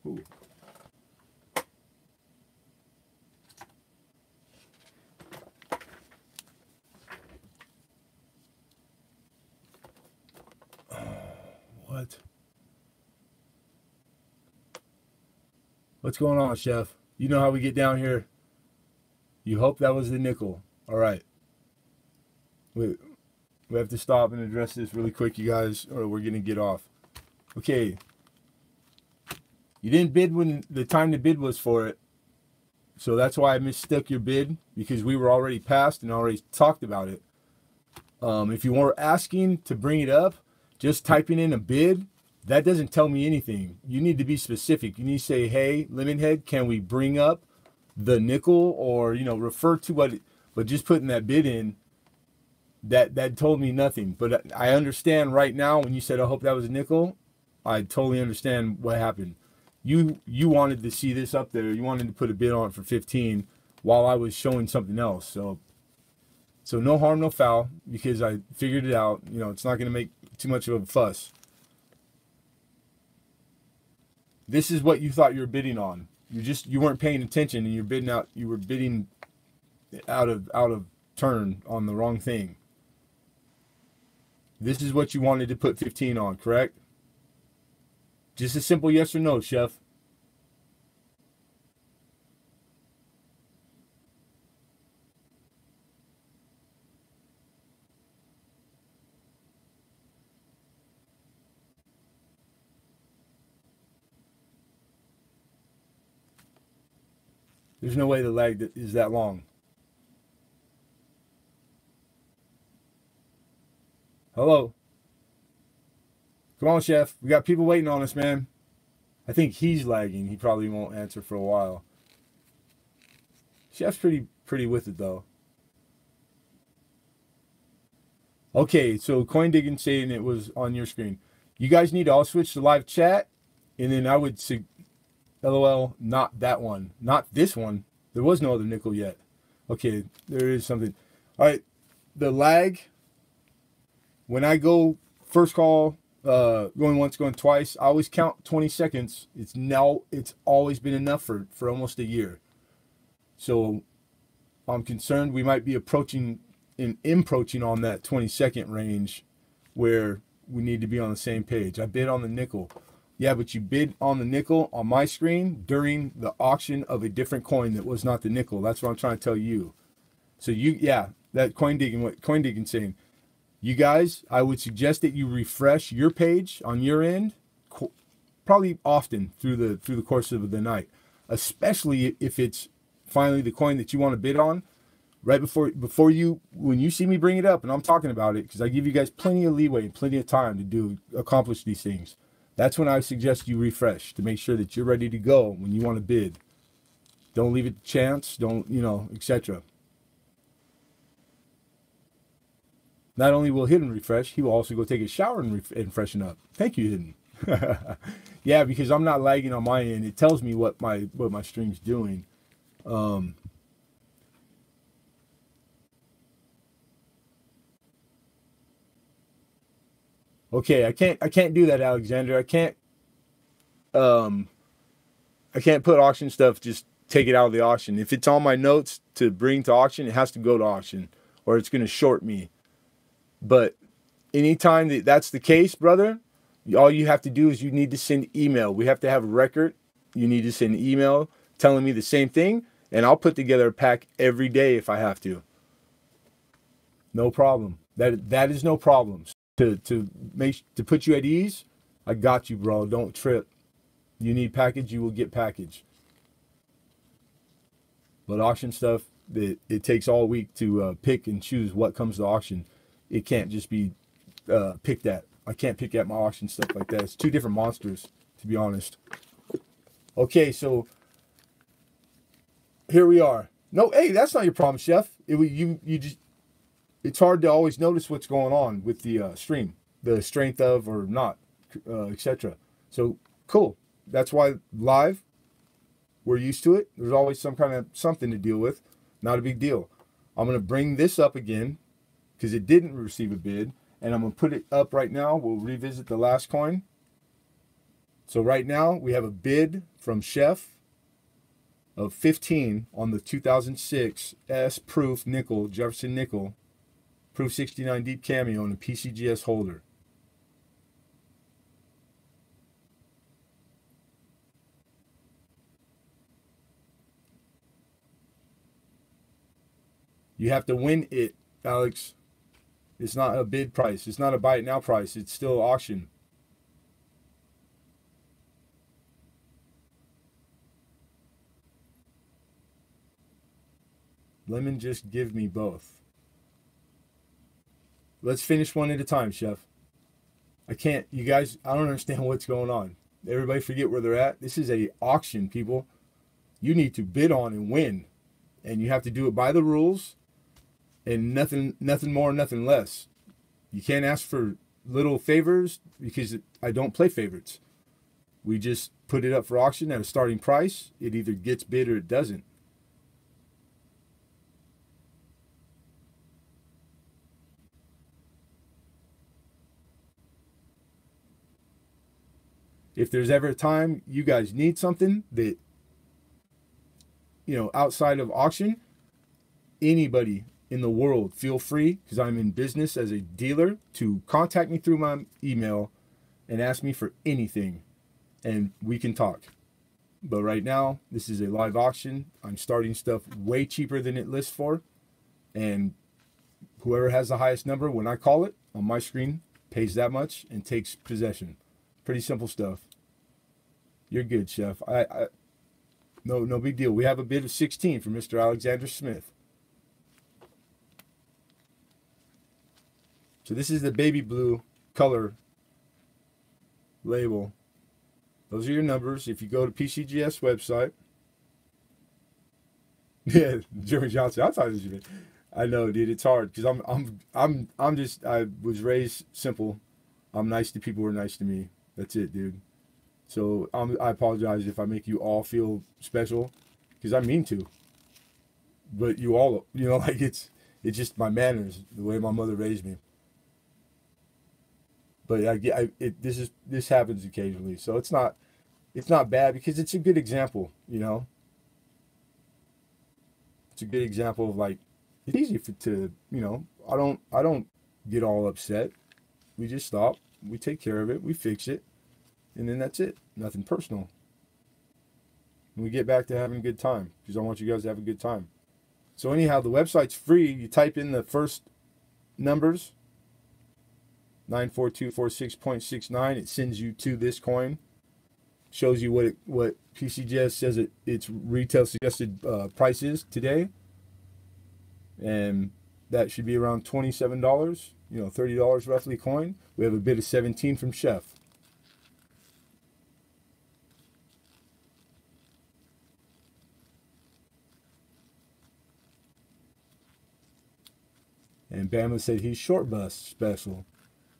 Ooh. What? What's going on, Chef? You know how we get down here. You hope that was the nickel. All right. We have to stop and address this really quick, you guys, or we're going to get off. Okay. You didn't bid when the time to bid was for it. So that's why I mistook your bid, because we were already past and already talked about it. If you were asking to bring it up, just typing in a bid, that doesn't tell me anything. You need to be specific. You need to say, hey, Lemonhead, can we bring up the nickel, or, you know, refer to what, but just putting that bid in, that told me nothing. But I understand right now when you said, I hope that was a nickel, I totally understand what happened. You wanted to see this up there. You wanted to put a bid on it for 15 while I was showing something else. So no harm, no foul, because I figured it out. You know, it's not going to make too much of a fuss. This is what you thought you were bidding on. You weren't paying attention, and you were bidding out of turn on the wrong thing. This is what you wanted to put 15 on, correct? Just a simple yes or no, Chef. There's no way the lag is that long. Hello? Come on, Chef. We got people waiting on us, man. I think he's lagging. He probably won't answer for a while. Chef's pretty with it, though. Okay, so Coin Digging saying it was on your screen. You guys need to all switch to live chat, and then I would say, LOL, not that one. Not this one. There was no other nickel yet. Okay, there is something. All right, the lag, when I go first call, going once, going twice, I always count 20 seconds. It's always been enough for almost a year. So I'm concerned we might be approaching on that 20-second range where we need to be on the same page. I bid on the nickel. Yeah, but you bid on the nickel on my screen during the auction of a different coin that was not the nickel. That's what I'm trying to tell you. So that Coin Digging saying, you guys, I would suggest that you refresh your page on your end probably often through the course of the night, especially if it's finally the coin that you want to bid on. Right before you, when you see me bring it up and I'm talking about it, because I give you guys plenty of leeway and plenty of time to accomplish these things. That's when I suggest you refresh to make sure that you're ready to go when you want to bid. Don't leave it to chance. Don't, etc. Not only will Hidden refresh, he will also go take a shower and freshen up. Thank you, Hidden. Yeah, because I'm not lagging on my end. It tells me what my stream's doing. Okay, I can't do that, Alexander. I can't put auction stuff, just take it out of the auction. If it's on my notes to bring to auction, it has to go to auction or it's going to short me. But anytime that's the case, brother, all you have to do is you need to send email. We have to have a record. You need to send email telling me the same thing, and I'll put together a pack every day if I have to. No problem. That is no problem. To put you at ease, I got you, bro. Don't trip. You need package, you will get package. But auction stuff, it takes all week to pick and choose what comes to auction. It can't just be pick that. I can't pick at my auction stuff like that. It's two different monsters, to be honest. Okay, so here we are. No, hey, that's not your problem, Chef. You just, it's hard to always notice what's going on with the stream, the strength of or not, etc. So cool. That's why live, we're used to it. There's always some kind of something to deal with. Not a big deal. I'm going to bring this up again because it didn't receive a bid, and I'm going to put it up right now. We'll revisit the last coin. So right now we have a bid from Chef of 15 on the 2006 S proof nickel, Jefferson nickel, proof 69 deep cameo and a PCGS holder. You have to win it, Alex. It's not a bid price. It's not a buy it now price. It's still auction. Lemon, just give me both. Let's finish one at a time, Chef. I can't, you guys, I don't understand what's going on. Everybody forget where they're at. This is a auction, people. You need to bid on and win. And you have to do it by the rules and nothing more, nothing less. You can't ask for little favors because I don't play favorites. We just put it up for auction at a starting price. It either gets bid or it doesn't. If there's ever a time you guys need something that, you know, outside of auction, anybody in the world, feel free, because I'm in business as a dealer, to contact me through my email and ask me for anything, and we can talk. But right now, this is a live auction. I'm starting stuff way cheaper than it lists for, and whoever has the highest number, when I call it on my screen, pays that much and takes possession. Pretty simple stuff. You're good, Chef. No big deal. We have a bid of 16 for Mr. Alexander Smith. So this is the baby blue color label. Those are your numbers. If you go to PCGS website, yeah, Jeremy Johnson. I thought it was you. I know, dude. It's hard because I'm just, I was raised simple. I'm nice to people who are nice to me. That's it, dude. So I apologize if I make you all feel special, because I mean to. But you all, you know, like it's just my manners, the way my mother raised me. But this happens occasionally, so it's not bad because it's a good example, you know. It's a good example of, like, it's easy to, you know, I don't get all upset. We just stop, we take care of it, we fix it, and then that's it. Nothing personal. And we get back to having a good time because I want you guys to have a good time. So anyhow, the website's free. You type in the first numbers, 94246.69. It sends you to this coin. Shows you what PCGS says its retail suggested price is today, and that should be around $27. You know, $30 roughly coin. We have a bid of 17 from Chef. And Bama said he's short bus special.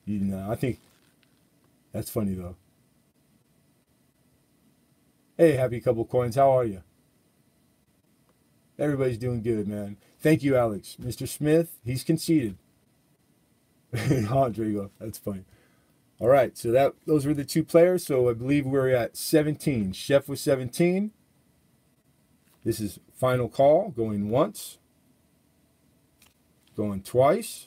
You know, I think that's funny though. Hey, happy couple coins. How are you? Everybody's doing good, man. Thank you, Alex. Mr. Smith, he's conceded. Rodrigo, that's funny. All right, so those were the two players. So I believe we're at 17. Chef was 17. This is final call. Going once. Going twice.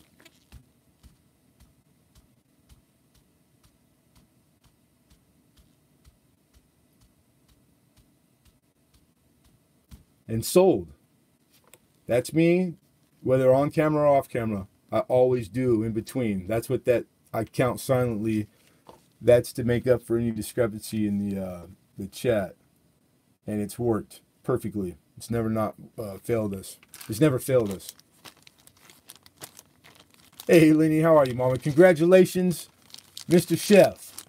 And sold. That's me, whether on camera or off camera. I always do in between. That's what I count silently. That's to make up for any discrepancy in the chat. And it's worked perfectly. It's never not failed us. It's never failed us. Hey, Lenny, how are you, Mama? Congratulations, Mr. Chef.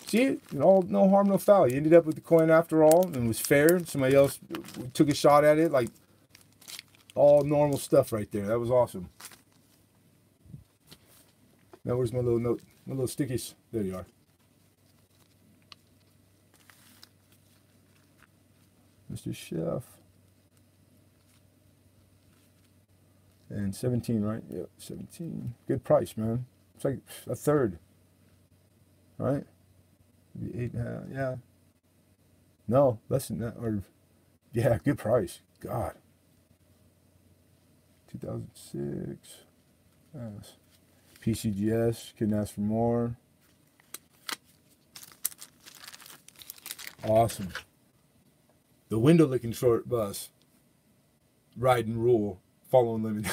See, no harm, no foul. You ended up with the coin after all, and it was fair. Somebody else took a shot at it, like all normal stuff right there. That was awesome. Now, where's my little note? My little stickies. There you are. Mr. Chef. And 17, right? Yep, 17. Good price, man. It's like a third, right? Maybe 8.5. Yeah. No, less than that. Or, yeah, good price. God. 2006. Yes. PCGS. Couldn't ask for more. Awesome. The window licking short bus. Riding rule. Following limit.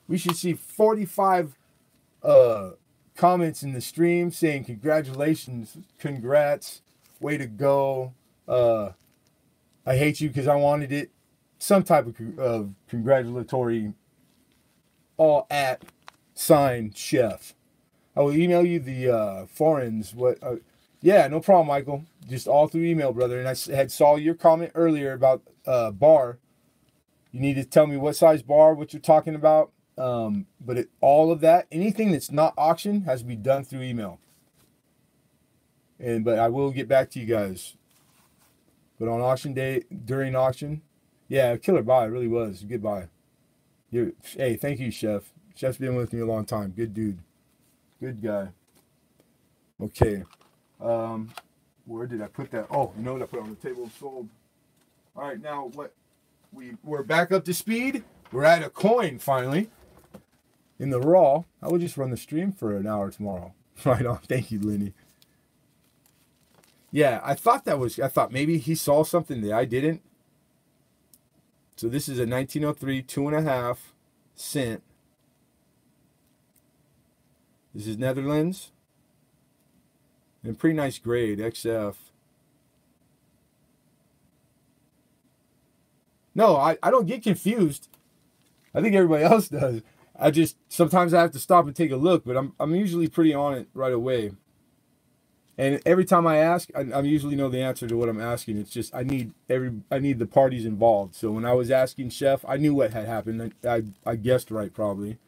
We should see 45 comments in the stream saying congratulations, congrats, way to go. I hate you because I wanted it. Some type of congratulatory all at sign chef. I will email you the foreigns. Yeah, no problem, Michael. Just all through email, brother. And I saw your comment earlier about bar. You need to tell me what size bar, what you're talking about. But all of that, anything that's not auction has to be done through email. But I will get back to you guys. But on auction day, during auction, yeah, killer buy. It really was. Good buy. Hey, thank you, Chef. Chef's been with me a long time. Good dude. Good guy. Okay. Where did I put that? Oh, you know what? I put it on the table and sold. All right, now we're back up to speed. We're at a coin finally. In the raw, I would just run the stream for an hour tomorrow. Right on. Thank you, Lenny. Yeah, I thought maybe he saw something that I didn't. So this is a 1903 2.5 cent. This is Netherlands. And pretty nice grade, XF. No, I don't get confused. I think everybody else does. Sometimes I have to stop and take a look, but I'm usually pretty on it right away. And every time I ask, I usually know the answer to what I'm asking. It's just I need the parties involved. So when I was asking Chef, I knew what had happened. I guessed right probably,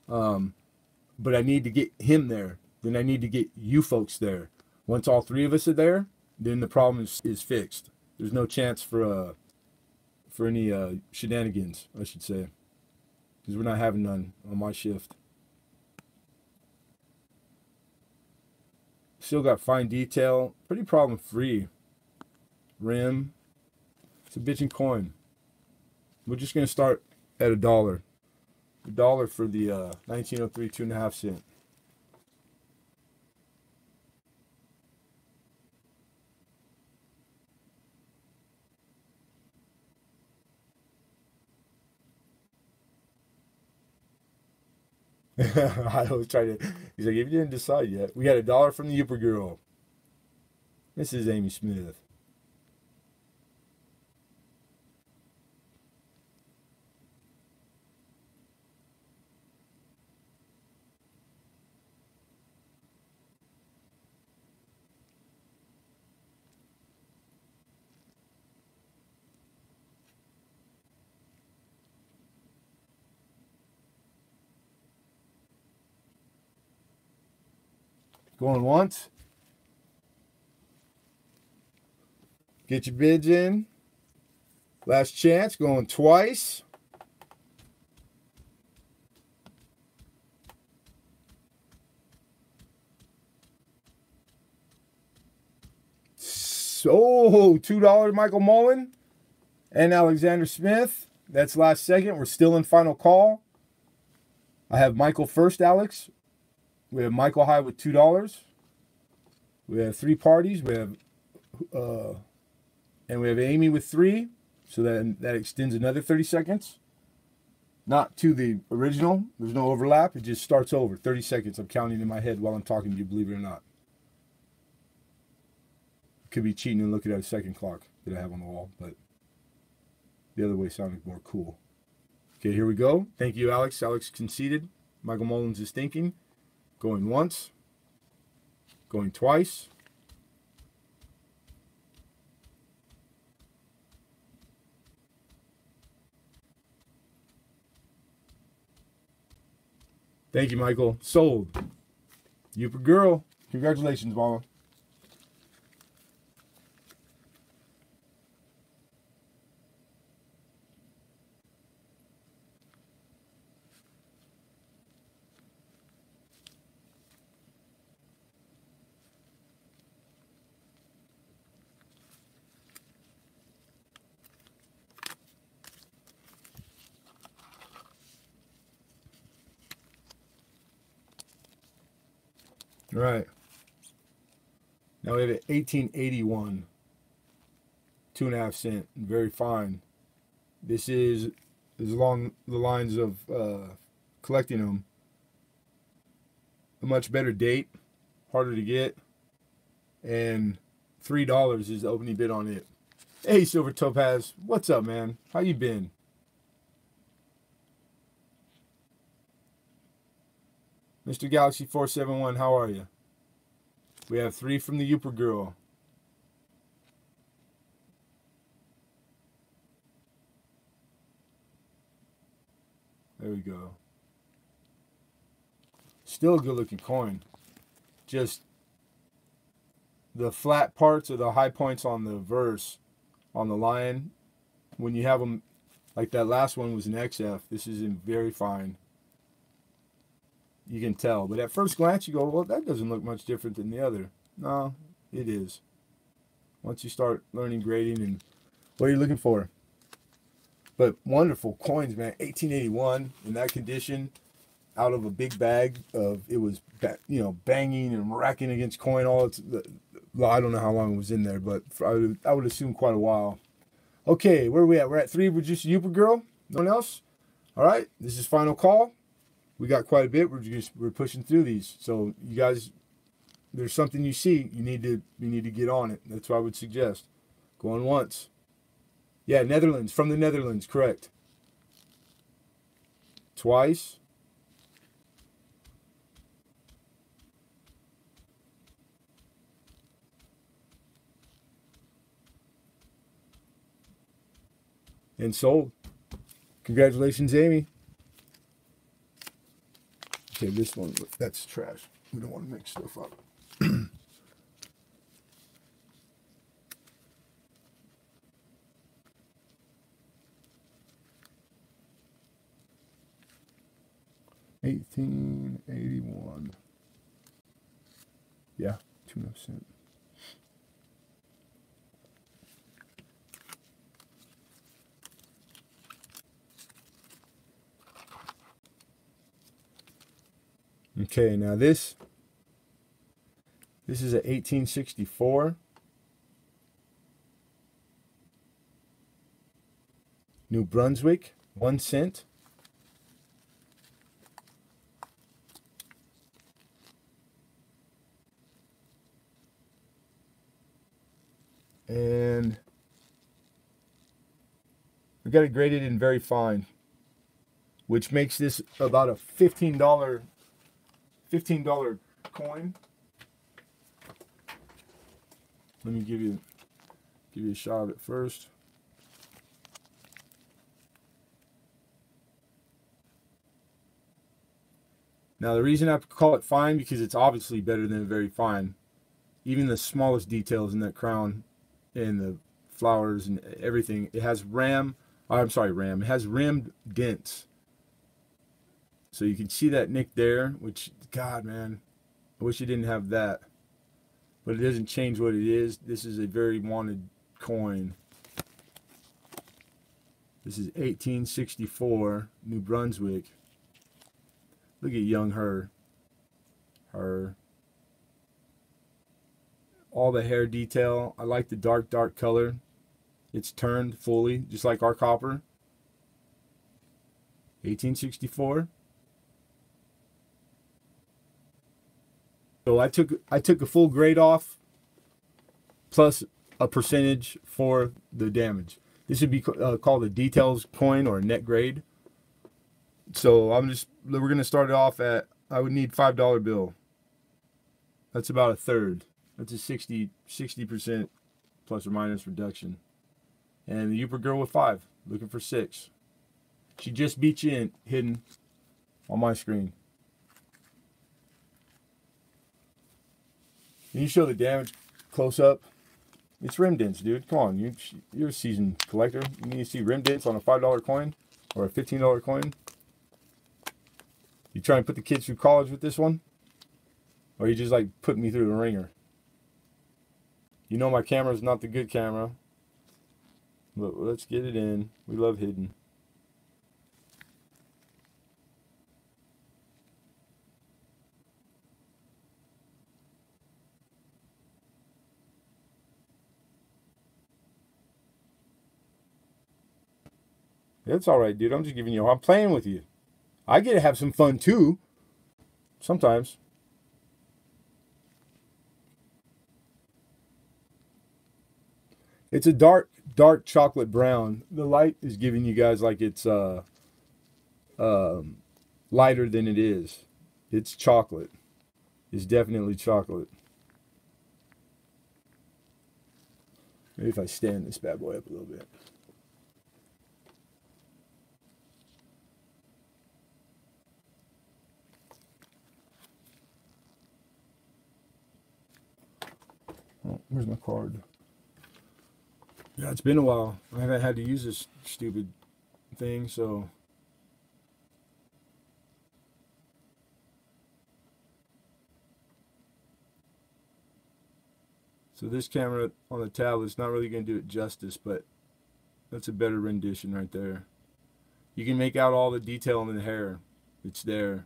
but I need to get him there. Then I need to get you folks there. Once all three of us are there, then the problem is fixed. There's no chance for any shenanigans, I should say, because we're not having none on my shift. Still got fine detail, pretty problem free. Rim, it's a bitchin' coin. We're just gonna start at $1. $1 for the 1903 2.5 cent. I was trying to. He's like, if you didn't decide yet, we got $1 from the Yipper girl. This is Amy Smith. Going once. Get your bids in. Last chance. Going twice. So, $2 Michael Mullen and Alexander Smith. That's last second. We're still in final call. I have Michael first, Alex. We have Michael High with $2. We have 3 parties. We have and we have Amy with 3. So that extends another 30 seconds. not to the original. There's no overlap. It just starts over. 30 seconds. I'm counting in my head while I'm talking to you, believe it or not. Could be cheating and looking at a second clock that I have on the wall, but the other way sounded more cool. Okay, here we go. Thank you, Alex. Alex conceded. Michael Mullins is thinking. Going once. Going twice. Thank you, Michael. Sold. Youper girl. Congratulations, Mama. All right. Now we have an 1881. 2.5 cent. Very fine. This is along the lines of collecting them. A much better date. Harder to get. And $3 is the opening bid on it. Hey, Silver Topaz. What's up, man? How you been? Mr. Galaxy 471, how are you? We have 3 from the Youper girl. There we go. Still a good looking coin. Just the flat parts or the high points on the verse, on the lion, when you have them, like that last one was an XF, this is in very fine. You can tell, but at first glance you go, well, that doesn't look much different than the other. No, it is. Once you start learning grading and what you're looking for. But wonderful coins, man. 1881 in that condition, out of a big bag of, it was, you know, banging and racking against coin. All it's, well, I don't know how long it was in there, but I would assume quite a while. Okay, where are we at? We're at 3. We're just Youper girl. No one else. All right, this is final call. We got quite a bit. We're pushing through these. So you guys, there's something you see, you need to get on it. That's what I would suggest. Going once. Yeah, Netherlands, from the Netherlands, correct. Twice. And sold. Congratulations, Amy. Okay, this one, that's trash. We don't want to mix stuff up. $18.81. Yeah, 2.5 cents. Okay, now this is a 1864. New Brunswick, 1 cent. And we got it graded in very fine, which makes this about a $15 coin. Let me give you a shot of it first. Now the reason I call it fine, because it's obviously better than very fine. Even the smallest details in that crown and the flowers and everything, it has it has rimmed dents. So you can see that nick there, which, God, man, I wish it didn't have that. But it doesn't change what it is. This is a very wanted coin. This is 1864, New Brunswick. Look at young her. All the hair detail. I like the dark color. It's turned fully, just like our copper. 1864. So I took a full grade off plus a percentage for the damage. This would be called a details coin or a net grade. So we're gonna start it off at, I would need $5 bill. That's about a third. That's a 60% plus or minus reduction. And the Uber girl with 5, looking for 6. She just beat you in, hidden on my screen. Can you show the damage close up? It's rim dents, dude. Come on, you're a seasoned collector. You need to see rim dents on a $5 coin or a $15 coin. You try and put the kids through college with this one? Or you just like putting me through the ringer? You know my camera's not the good camera. But let's get it in. We love hidden. That's all right, dude. I'm just giving you. I'm playing with you. I get to have some fun too. Sometimes. It's a dark chocolate brown. The light is giving you guys like it's lighter than it is. It's chocolate. It's definitely chocolate. Maybe if I stand this bad boy up a little bit. Oh, where's my card? Yeah, it's been a while. I haven't had to use this stupid thing, so. So this camera on the tablet's not really going to do it justice, but that's a better rendition right there. You can make out all the detail in the hair. It's there.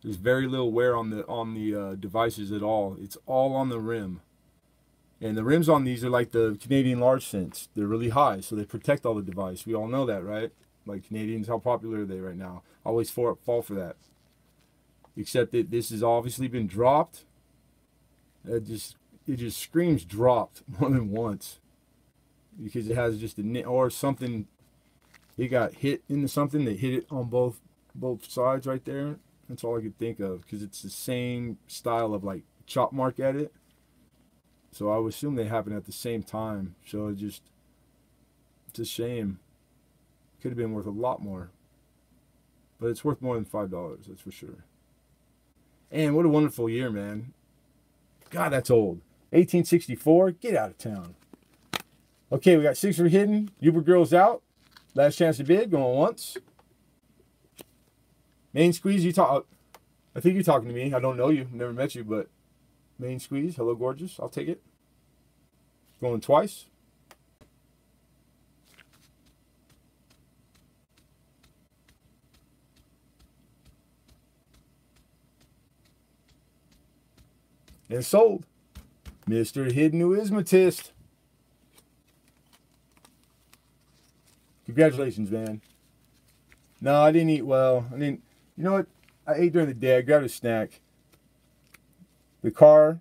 There's very little wear on the devices at all. It's all on the rim. And the rims on these are like the Canadian large scents. They're really high, so they protect all the device. We all know that, right? Like Canadians, how popular are they right now? Always fall for that. Except that this has obviously been dropped. It just screams dropped more than once. Because it has just a, or something, it got hit into something that hit it on both sides right there. That's all I could think of, because it's the same style of like chop mark at it. So I would assume they happen at the same time. So it's a shame. Could have been worth a lot more. But it's worth more than $5, that's for sure. And what a wonderful year, man. God, that's old. 1864, get out of town. Okay, we got 6 for hidden. Uber girl's out. Last chance to bid, going once. Main squeeze, I think you're talking to me. I don't know you, never met you, but main squeeze, hello gorgeous, I'll take it. Going twice. And sold. Mr. Hidden Numismatist. Congratulations, man. No, I didn't eat well. You know what? I ate during the day. I grabbed a snack. The car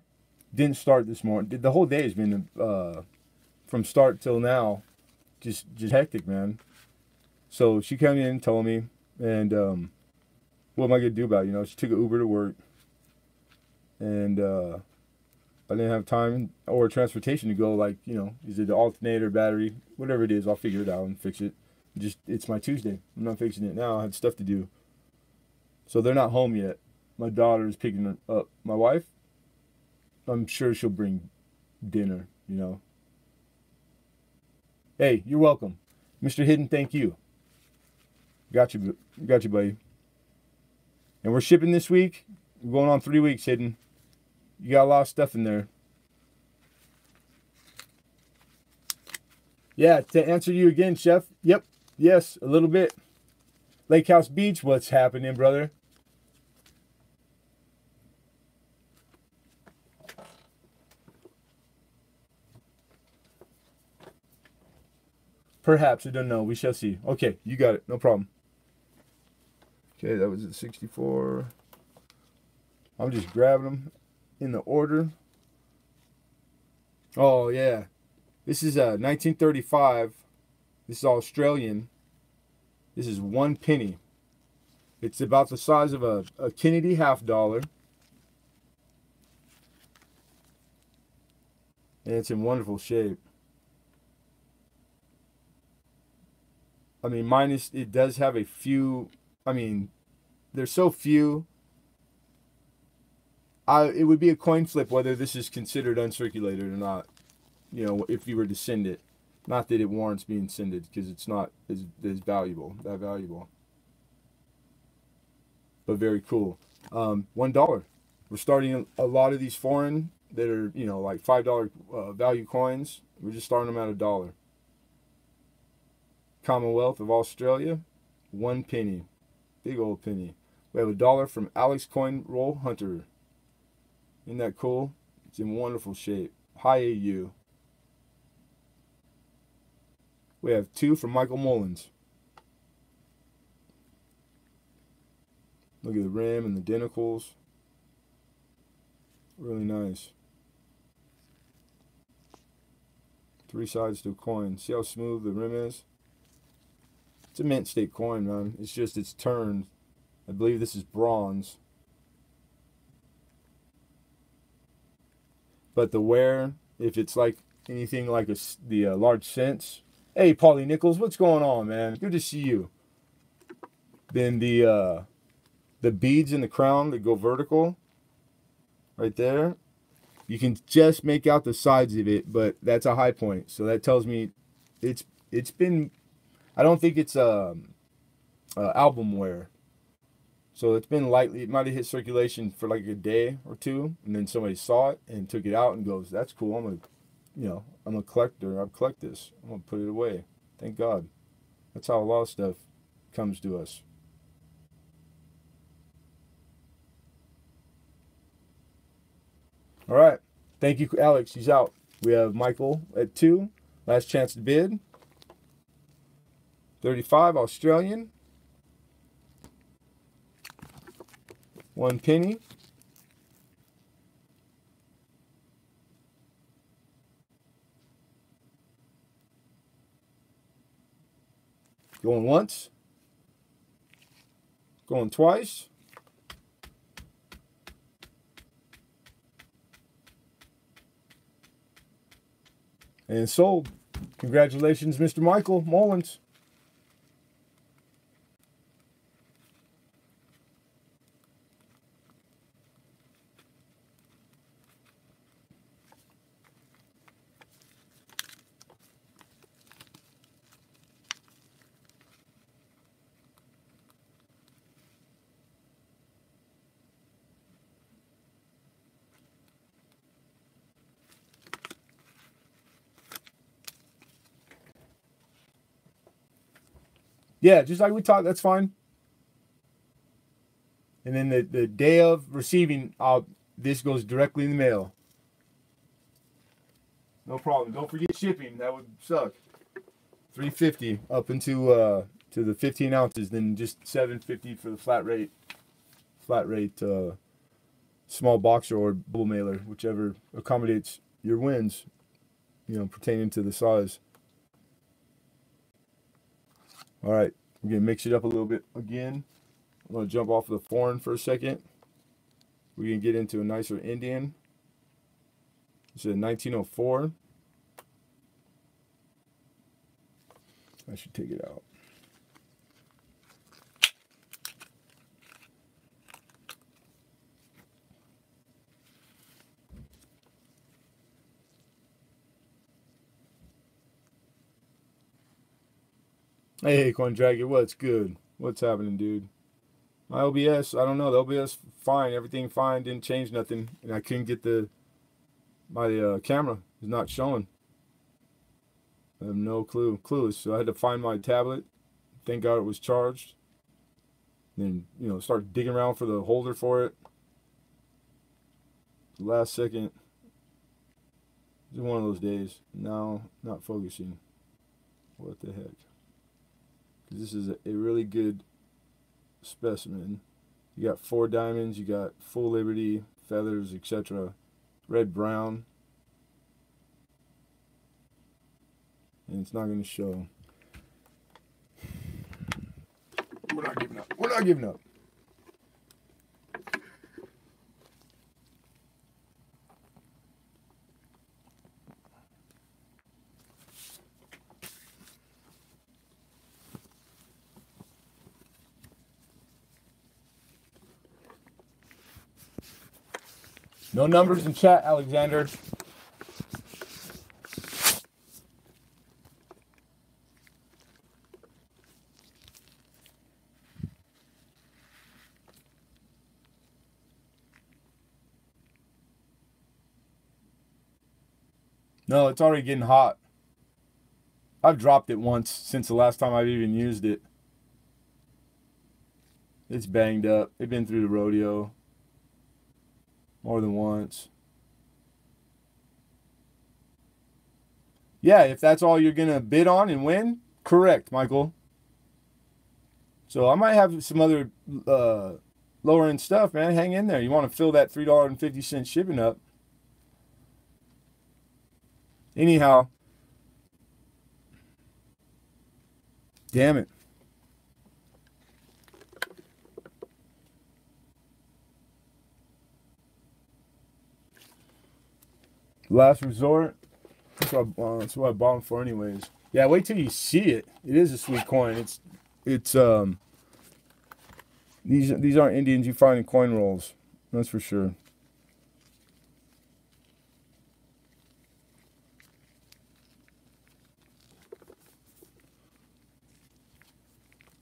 didn't start this morning. The whole day has been, from start till now, just hectic, man. So she came in and told me, and what am I going to do about it? You know, she took an Uber to work, and I didn't have time or transportation to go, like, you know, is it the alternator, battery, whatever it is, I'll figure it out and fix it. It's my Tuesday. I'm not fixing it now. I had stuff to do. So they're not home yet. My daughter is picking her up. My wife, I'm sure she'll bring dinner, you know. Hey, you're welcome. Mr. Hidden, thank you. Got you, buddy. And we're shipping this week. We're going on 3 weeks, Hidden. You got a lot of stuff in there. Yeah, to answer you again, Chef. Yep. Yes, a little bit. Lake House Beach, what's happening, brother? Perhaps, I don't know. We shall see. Okay, you got it. No problem. Okay, that was at 64. I'm just grabbing them in the order. Oh, yeah. This is 1935. This is Australian. This is 1 penny. It's about the size of a Kennedy $50. And it's in wonderful shape. I mean, minus, it does have a few, I mean, there's so few. It would be a coin flip whether this is considered uncirculated or not. You know, if you were to send it. Not that it warrants being sended, because it's not as valuable, that valuable. But very cool. $1. We're starting a lot of these foreign that are, you know, like $5 value coins. We're just starting them at $1. Commonwealth of Australia, 1 penny. Big old penny. We have $1 from Alex Coin Roll Hunter. Isn't that cool? It's in wonderful shape. High AU. We have 2 from Michael Mullins. Look at the rim and the denticles. Really nice. 3 sides to a coin. See how smooth the rim is? It's a mint state coin, man. It's just it's turned. I believe this is bronze. But the wear, if it's like anything like the large cents. Hey, Paulie Nichols, what's going on, man? Good to see you. Then the beads in the crown that go vertical, right there. You can just make out the sides of it, but that's a high point. So that tells me it's been. I don't think it's album wear. So it's been lightly. It might have hit circulation for like a day or two, and then somebody saw it and took it out and goes, "That's cool. I'm a collector. I'll collect this. I'm gonna put it away." Thank God. That's how a lot of stuff comes to us. All right. Thank you, Alex. He's out. We have Michael at 2. Last chance to bid. 35 Australian. 1 penny. Going once. Going twice. And sold. Congratulations, Mr. Michael Mullins. Yeah, just like we talked, that's fine. And then the day of receiving, this goes directly in the mail. No problem. Don't forget shipping. That would suck. $3.50 up into to the 15 ounces, then just $7.50 for the flat rate small boxer or double mailer, whichever accommodates your wins, you know, pertaining to the size. All right, we're gonna mix it up a little bit again. I'm gonna jump off of the foreign for a second. We're gonna get into a nicer Indian. This is a 1904. I should take it out. Hey, Coin Dragon, what's good? What's happening, dude? My OBS, I don't know. The OBS fine, everything fine, didn't change nothing, and I couldn't get my camera is not showing. I have no clueless. So I had to find my tablet. Thank God it was charged. Then start digging around for the holder for it. Last second. It's one of those days. No, not focusing. What the heck? Because this is a really good specimen. You got 4 diamonds, you got full liberty, feathers, etc. Red, brown. And it's not going to show. We're not giving up. We're not giving up. No numbers in chat, Alexander. No, it's already getting hot. I've dropped it once since the last time I've even used it. It's banged up. It's been through the rodeo more than once. Yeah, if that's all you're going to bid on and win, correct, Michael. So I might have some other lower end stuff, man. Hang in there. You want to fill that $3.50 shipping up. Anyhow, damn it. Last resort. That's what I bought them for anyways. Yeah, wait till you see it. It is a sweet coin. It's these aren't Indians you find in coin rolls. That's for sure.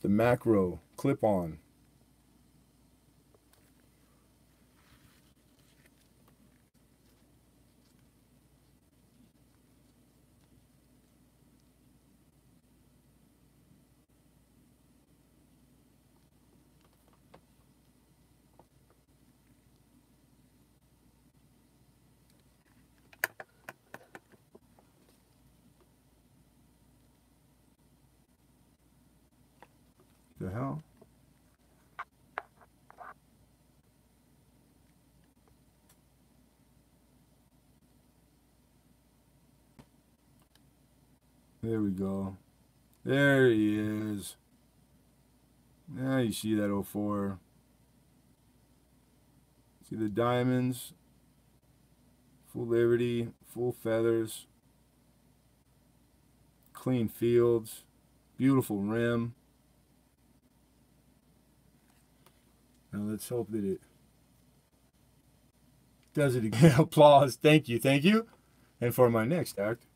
The macro clip-on. The hell? There we go. There he is. Now you see that 04. See the diamonds, full liberty, full feathers, clean fields, beautiful rim. Now let's hope that it does it again. Applause. Thank you. Thank you. And for my next act.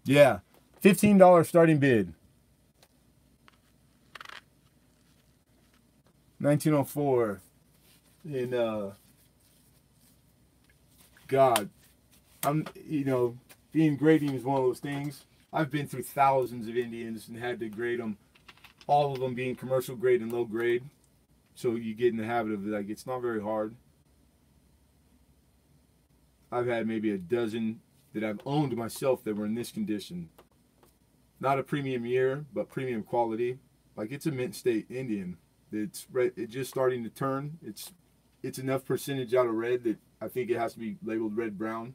Yeah. $15 starting bid. 1904. And God, being grading is one of those things. I've been through thousands of Indians and had to grade them, all of them being commercial grade and low grade. So you get in the habit of, like, it's not very hard. I've had maybe a dozen that I've owned myself that were in this condition. Not a premium year, but premium quality. Like, it's a mint state Indian. It's just starting to turn. It's enough percentage out of red that I think it has to be labeled red brown.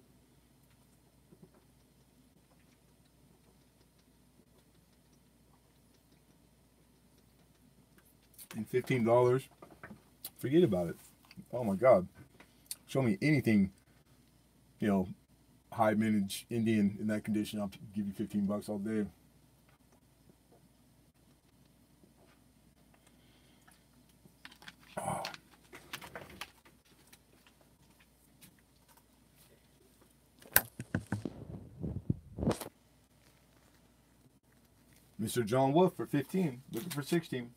And $15, forget about it. Oh my God, show me anything, high mintage Indian in that condition, I'll give you $15 all day. Oh. Mr. John Wolf for 15, looking for 16.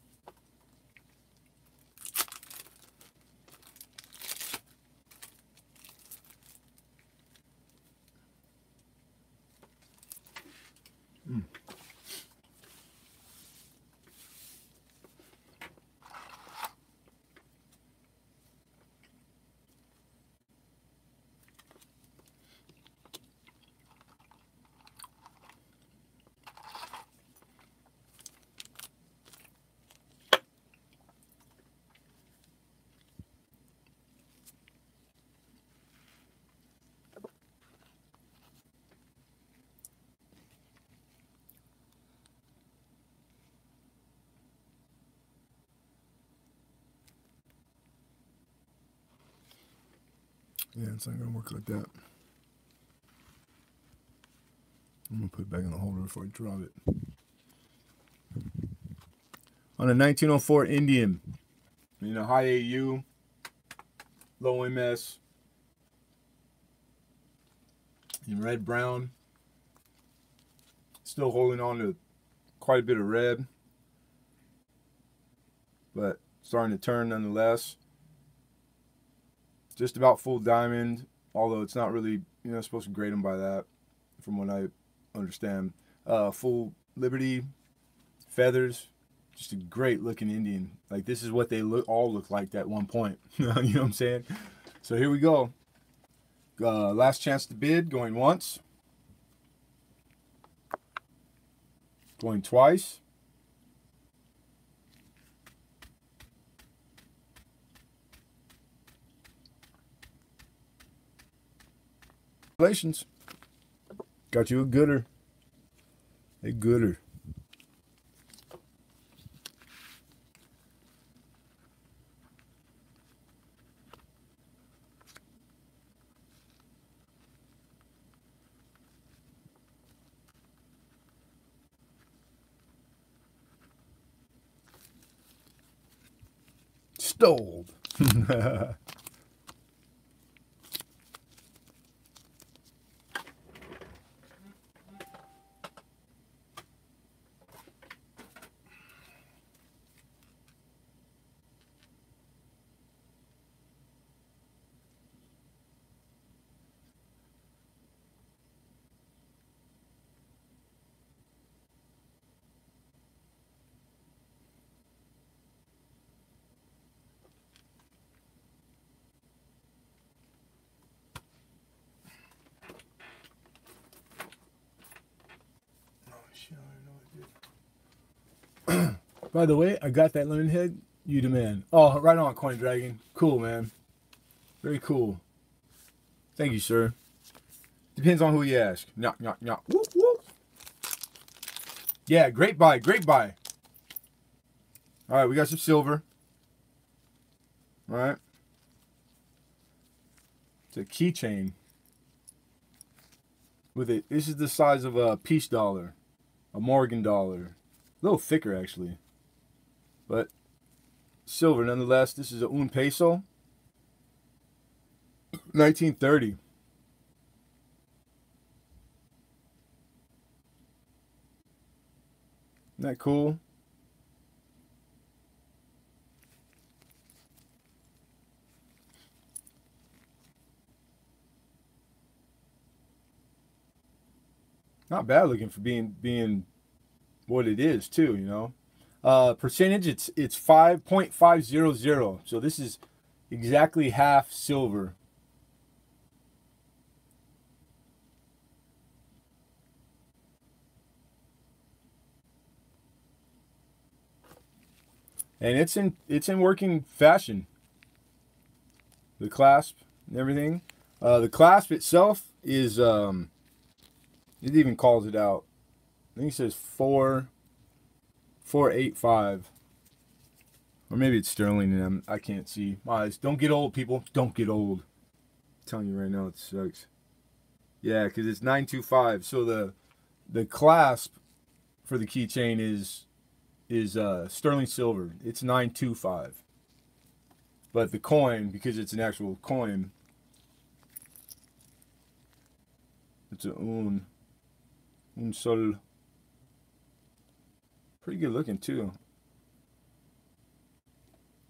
Yeah, it's not gonna work like that. I'm gonna put it back in the holder before I drop it. On a 1904 Indian, high AU, low MS, in red brown. Still holding on to quite a bit of red, but starting to turn nonetheless. Just about full diamond, although it's not really, supposed to grade them by that, from what I understand. Full Liberty, feathers, just a great looking Indian. Like, this is what they all look like at one point. You know what I'm saying? So here we go. Last chance to bid, going once. Going twice. Congratulations. Got you a gooder. A gooder. Stole. By the way, I got that Lemonhead. You the man. Oh, right on, Coin Dragon. Cool, man. Very cool. Thank you, sir. Depends on who you ask. Knock, knock, knock. Whoop, whoop. Yeah, great buy, great buy. All right, we got some silver. All right. It's a keychain. With it, this is the size of a peach dollar, a Morgan dollar. A little thicker, actually. But silver nonetheless. This is a un peso. 1930. Isn't that cool? Not bad looking for being what it is too, Percentage, it's 5.500. So this is exactly half silver. And it's in working fashion. The clasp and everything. The clasp itself is it even calls it out. I think it says 485. Or maybe it's sterling and I can't see. My eyes. Don't get old, people. Don't get old. I'm telling you right now, it sucks. Yeah, because it's 925. So the clasp for the keychain is sterling silver. It's 925. But the coin, because it's an actual coin, it's a un sol. Pretty good looking too.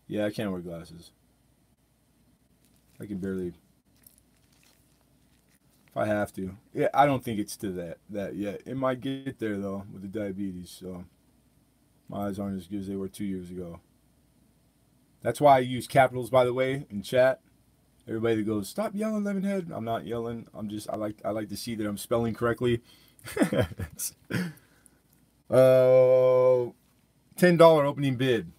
Yeah, I can't wear glasses. I can barely. If I have to. Yeah, I don't think it's to that yet. It might get there though with the diabetes. So my eyes aren't as good as they were 2 years ago. That's why I use capitals, by the way, in chat. Everybody that goes, stop yelling, Lemonhead. I'm not yelling. I like to see that I'm spelling correctly. $10 opening bid.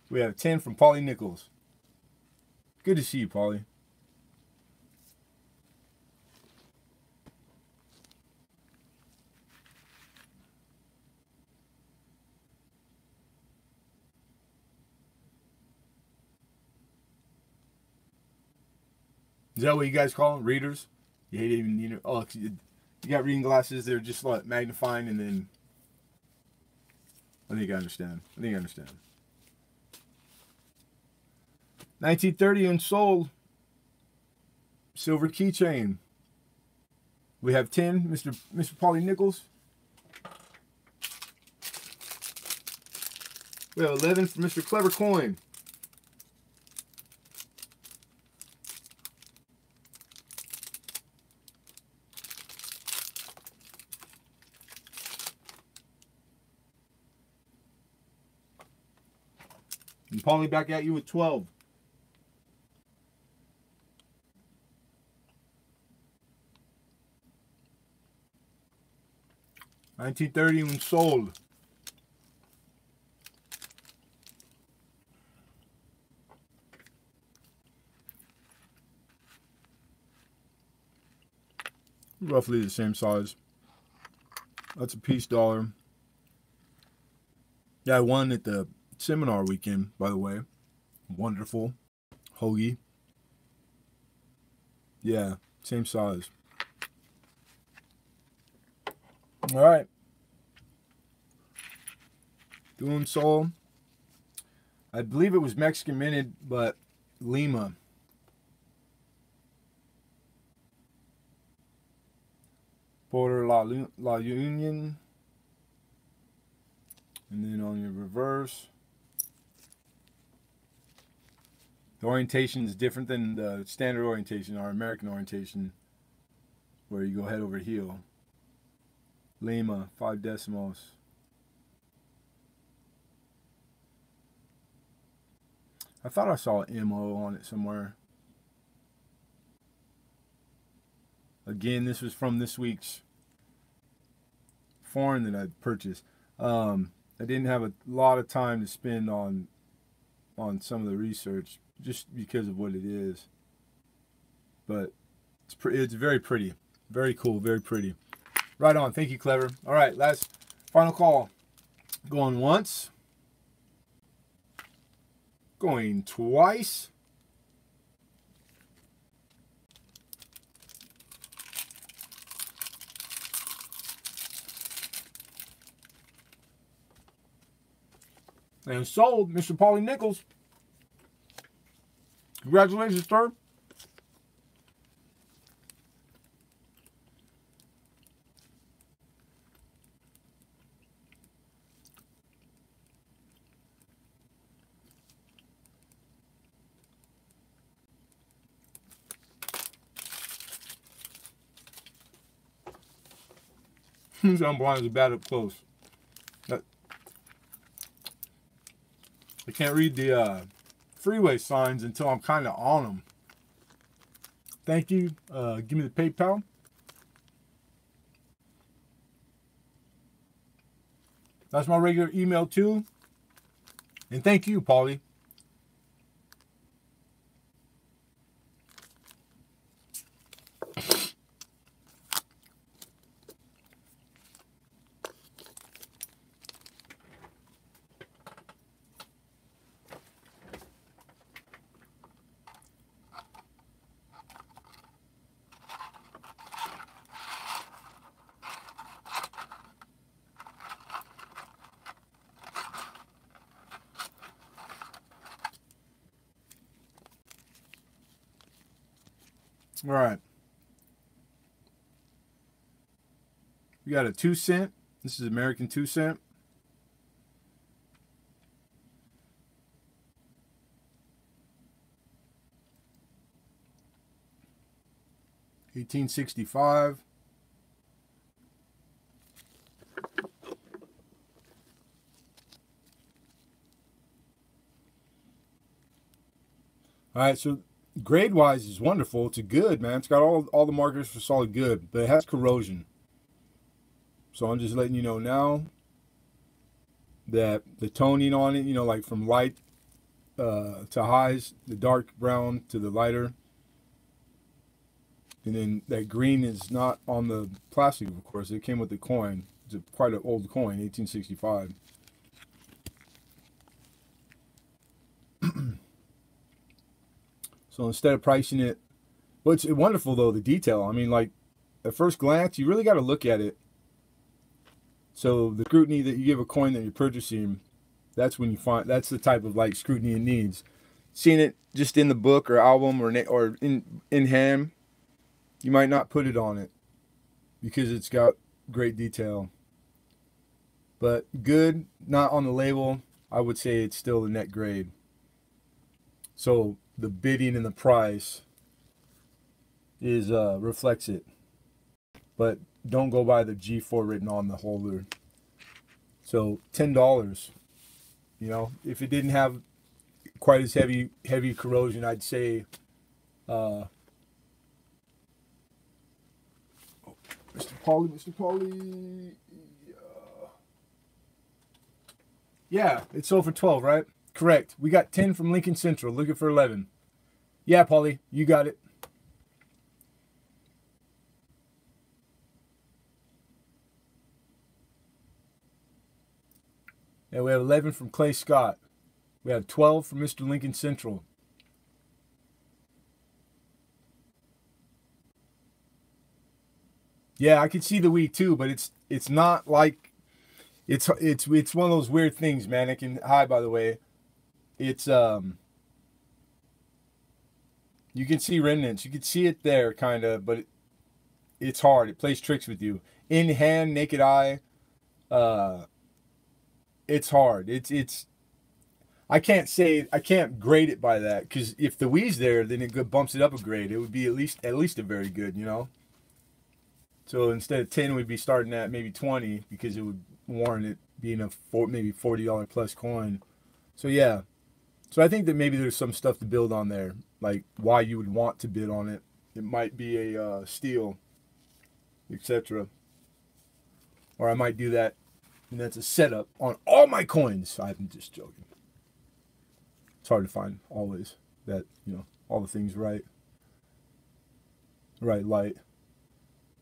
We have 10 from Polly Nichols. Good to see you, Polly. Is that what you guys call them? Readers? You hate even, you know, oh, you got reading glasses, they're just like magnifying, and then I think I understand. 1930 and sold. Silver keychain. We have 10, Mr. Polly Nichols. We have 11 for Mr. Clever Coin. And Polly back at you with 12. $19.30 when sold. Roughly the same size. That's a piece dollar. Yeah, I won at the seminar weekend, by the way. Wonderful. Hoagie. Yeah, same size. All right. Doing Soul. I believe it was Mexican minted, but Lima. Porter La Union. And then on your reverse, the orientation is different than the standard orientation, our American orientation, where you go head over heel. Lima, 5 decimals. I thought I saw an MO on it somewhere. Again, this was from this week's foreign that I purchased. I didn't have a lot of time to spend on some of the research just because of what it is. But it's very pretty. Very cool, very pretty. Right on. Thank you, Clever. All right, final call. Going once. Going twice. And sold, Mr. Polly Nichols. Congratulations, sir. I'm blind as bad up close. I can't read the freeway signs until I'm kind of on them. Thank you. Give me the PayPal. That's my regular email too. And thank you, Polly. All right. We got a 2 cent. This is American 2 cent. $18.65. All right, so grade-wise is wonderful. It's a good, man. It's got all the markers for solid good, but it has corrosion. So I'm just letting you know now that the toning on it, you know, like from light to highs, the dark brown to the lighter. And then that green is not on the plastic, of course. It came with the coin. It's quite an old coin, 1865. So instead of pricing it Well, it's wonderful though, the detail. I mean, like at first glance, you really got to look at it. So the scrutiny that you give a coin that you're purchasing, that's when you find that's the type of like scrutiny it needs. Seeing it just in the book or album or in hand, you might not put it on it because it's got great detail. But good, not on the label, I would say it's still the net grade. So the bidding and the price is reflects it. But don't go by the G4 written on the holder. So $10. You know, if it didn't have quite as heavy corrosion, I'd say Mr. Pauly. Yeah, it sold for 12, right? Correct. We got 10 from Lincoln Central, looking for 11. Yeah, Pauly, you got it. And we have 11 from Clay Scott. We have 12 from Mr. Lincoln Central. Yeah, I could see the Wii too, but it's not like it's one of those weird things, man. It can hi, by the way. It's you can see remnants. You can see it there kind of, but it's hard. It plays tricks with you. In hand, naked eye, it's hard. It's I can't grade it by that, because if the Wii's there, then it bumps it up a grade. It would be at least a very good, you know. So instead of 10, we'd be starting at maybe 20, because it would warrant it being a maybe $40 plus coin. So yeah, so I think that maybe there's some stuff to build on there, like why you would want to bid on it. It might be a steal, etc. Or I might do that, and that's a setup on all my coins. I'm just joking. It's hard to find always that, you know, all the things right light.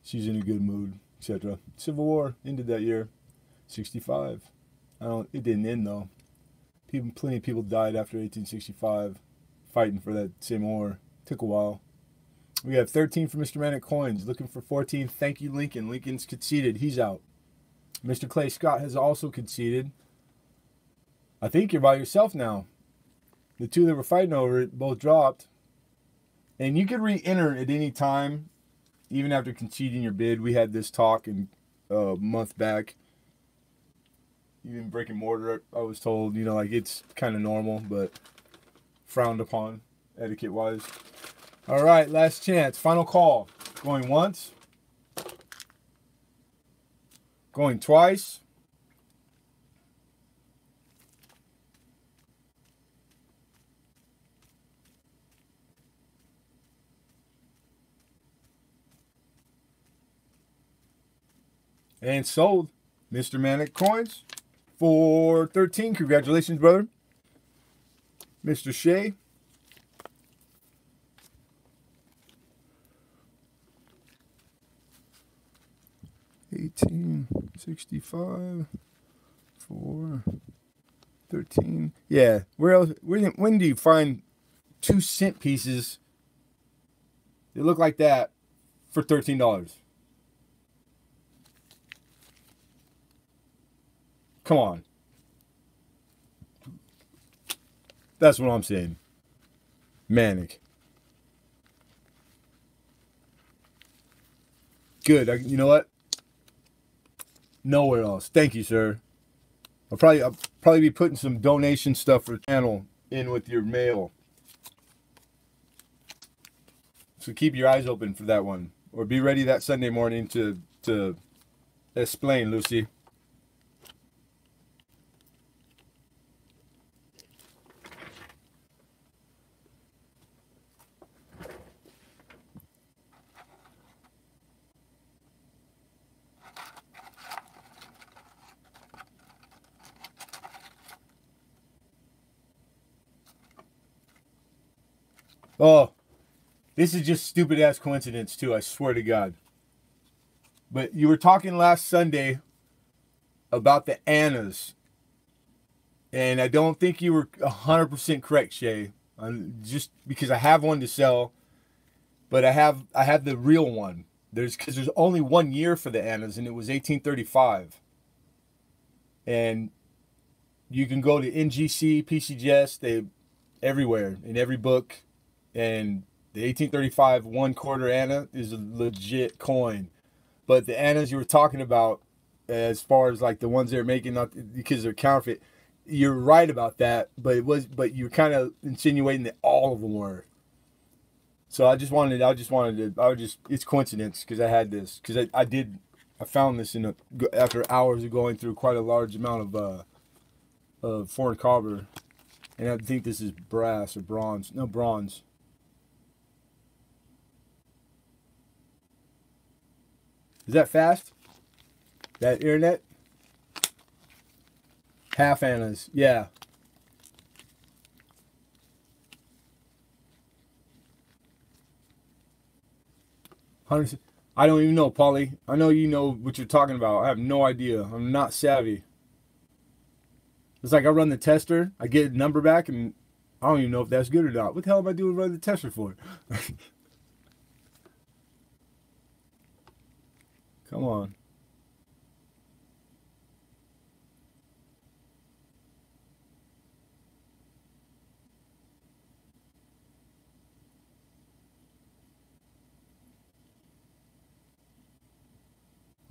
She's in a good mood, etc. Civil War ended that year, 65. It didn't end though. Plenty of people died after 1865, fighting for that same war. Took a while. We have 13 for Mr. Manic Coins, looking for 14. Thank you, Lincoln. Lincoln's conceded. He's out. Mr. Clay Scott has also conceded. I think you're by yourself now. The two that were fighting over it both dropped. And you could re-enter at any time, even after conceding your bid. We had this talk a month back. Even brick and mortar, I was told, you know, like it's kind of normal, but frowned upon etiquette-wise. All right, last chance. Final call. Going once. Going twice. And sold. Mr. Manic Coins for 13. Congratulations, brother. Mr. Shea. $18.65 for 13. Yeah. Where else? When do you find 2-cent pieces that look like that for $13? Come on. That's what I'm saying. Manic. Good. You know what? Nowhere else. Thank you, sir. I'll probably be putting some donation stuff for the channel in with your mail. So keep your eyes open for that one. Or be ready that Sunday morning to explain, Lucy. Oh, this is just stupid ass coincidence too, I swear to God. But you were talking last Sunday about the Annas. And I don't think you were 100% correct, Shay. Just because I have one to sell. But I have the real one. Because there's only 1 year for the Annas, and it was 1835. And you can go to NGC, PCGS, they everywhere in every book, and the 1835 1/4 Anna is a legit coin. But the Annas you were talking about, as far as like the ones they're making, not because they're counterfeit, you're right about that. But you're kind of insinuating that all of them were. So it's coincidence because I had this because I found this after hours of going through quite a large amount of foreign copper, and I think this is brass or bronze. No, bronze. Is that fast? That internet? Half Annas, yeah. I don't even know, Polly. I know you know what you're talking about. I have no idea. I'm not savvy. It's like I run the tester, I get a number back, and I don't even know if that's good or not. What the hell am I doing running the tester for? Come on.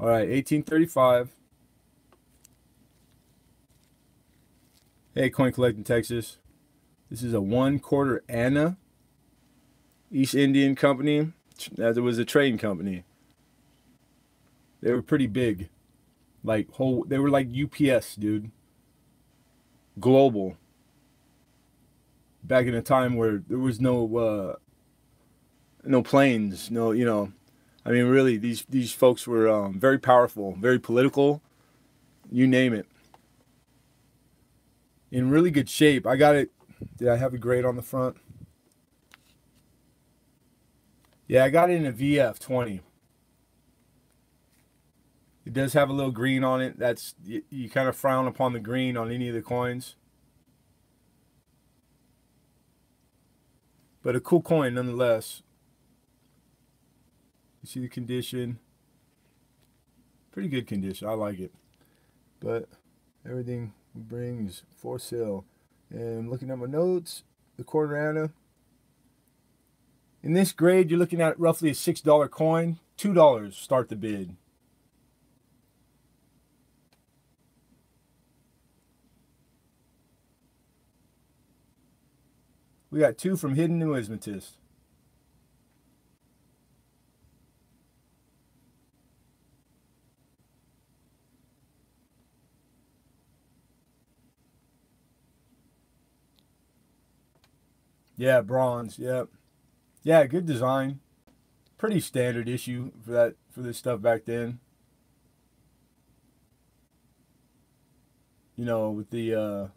All right, 1835. Hey, Coin Collecting Texas. This is a 1/4 Anna, East Indian Company. As it was a trading company. They were pretty big. They were like UPS, dude. Global. Back in a time where there was no planes, I mean, really, these folks were very powerful, very political, you name it. In really good shape. I got it. Did I have a grade on the front? Yeah, I got it in a VF20. It does have a little green on it. You kind of frown upon the green on any of the coins. But a cool coin nonetheless. You see the condition. Pretty good condition. I like it. But everything we bring is for sale. And looking at my notes, the quarter Anna. In this grade, you're looking at roughly a $6 coin. $2 start the bid. We got 2 from Hidden Numismatist. Yeah, bronze. Yep. Yeah, good design. Pretty standard issue for this stuff back then. With the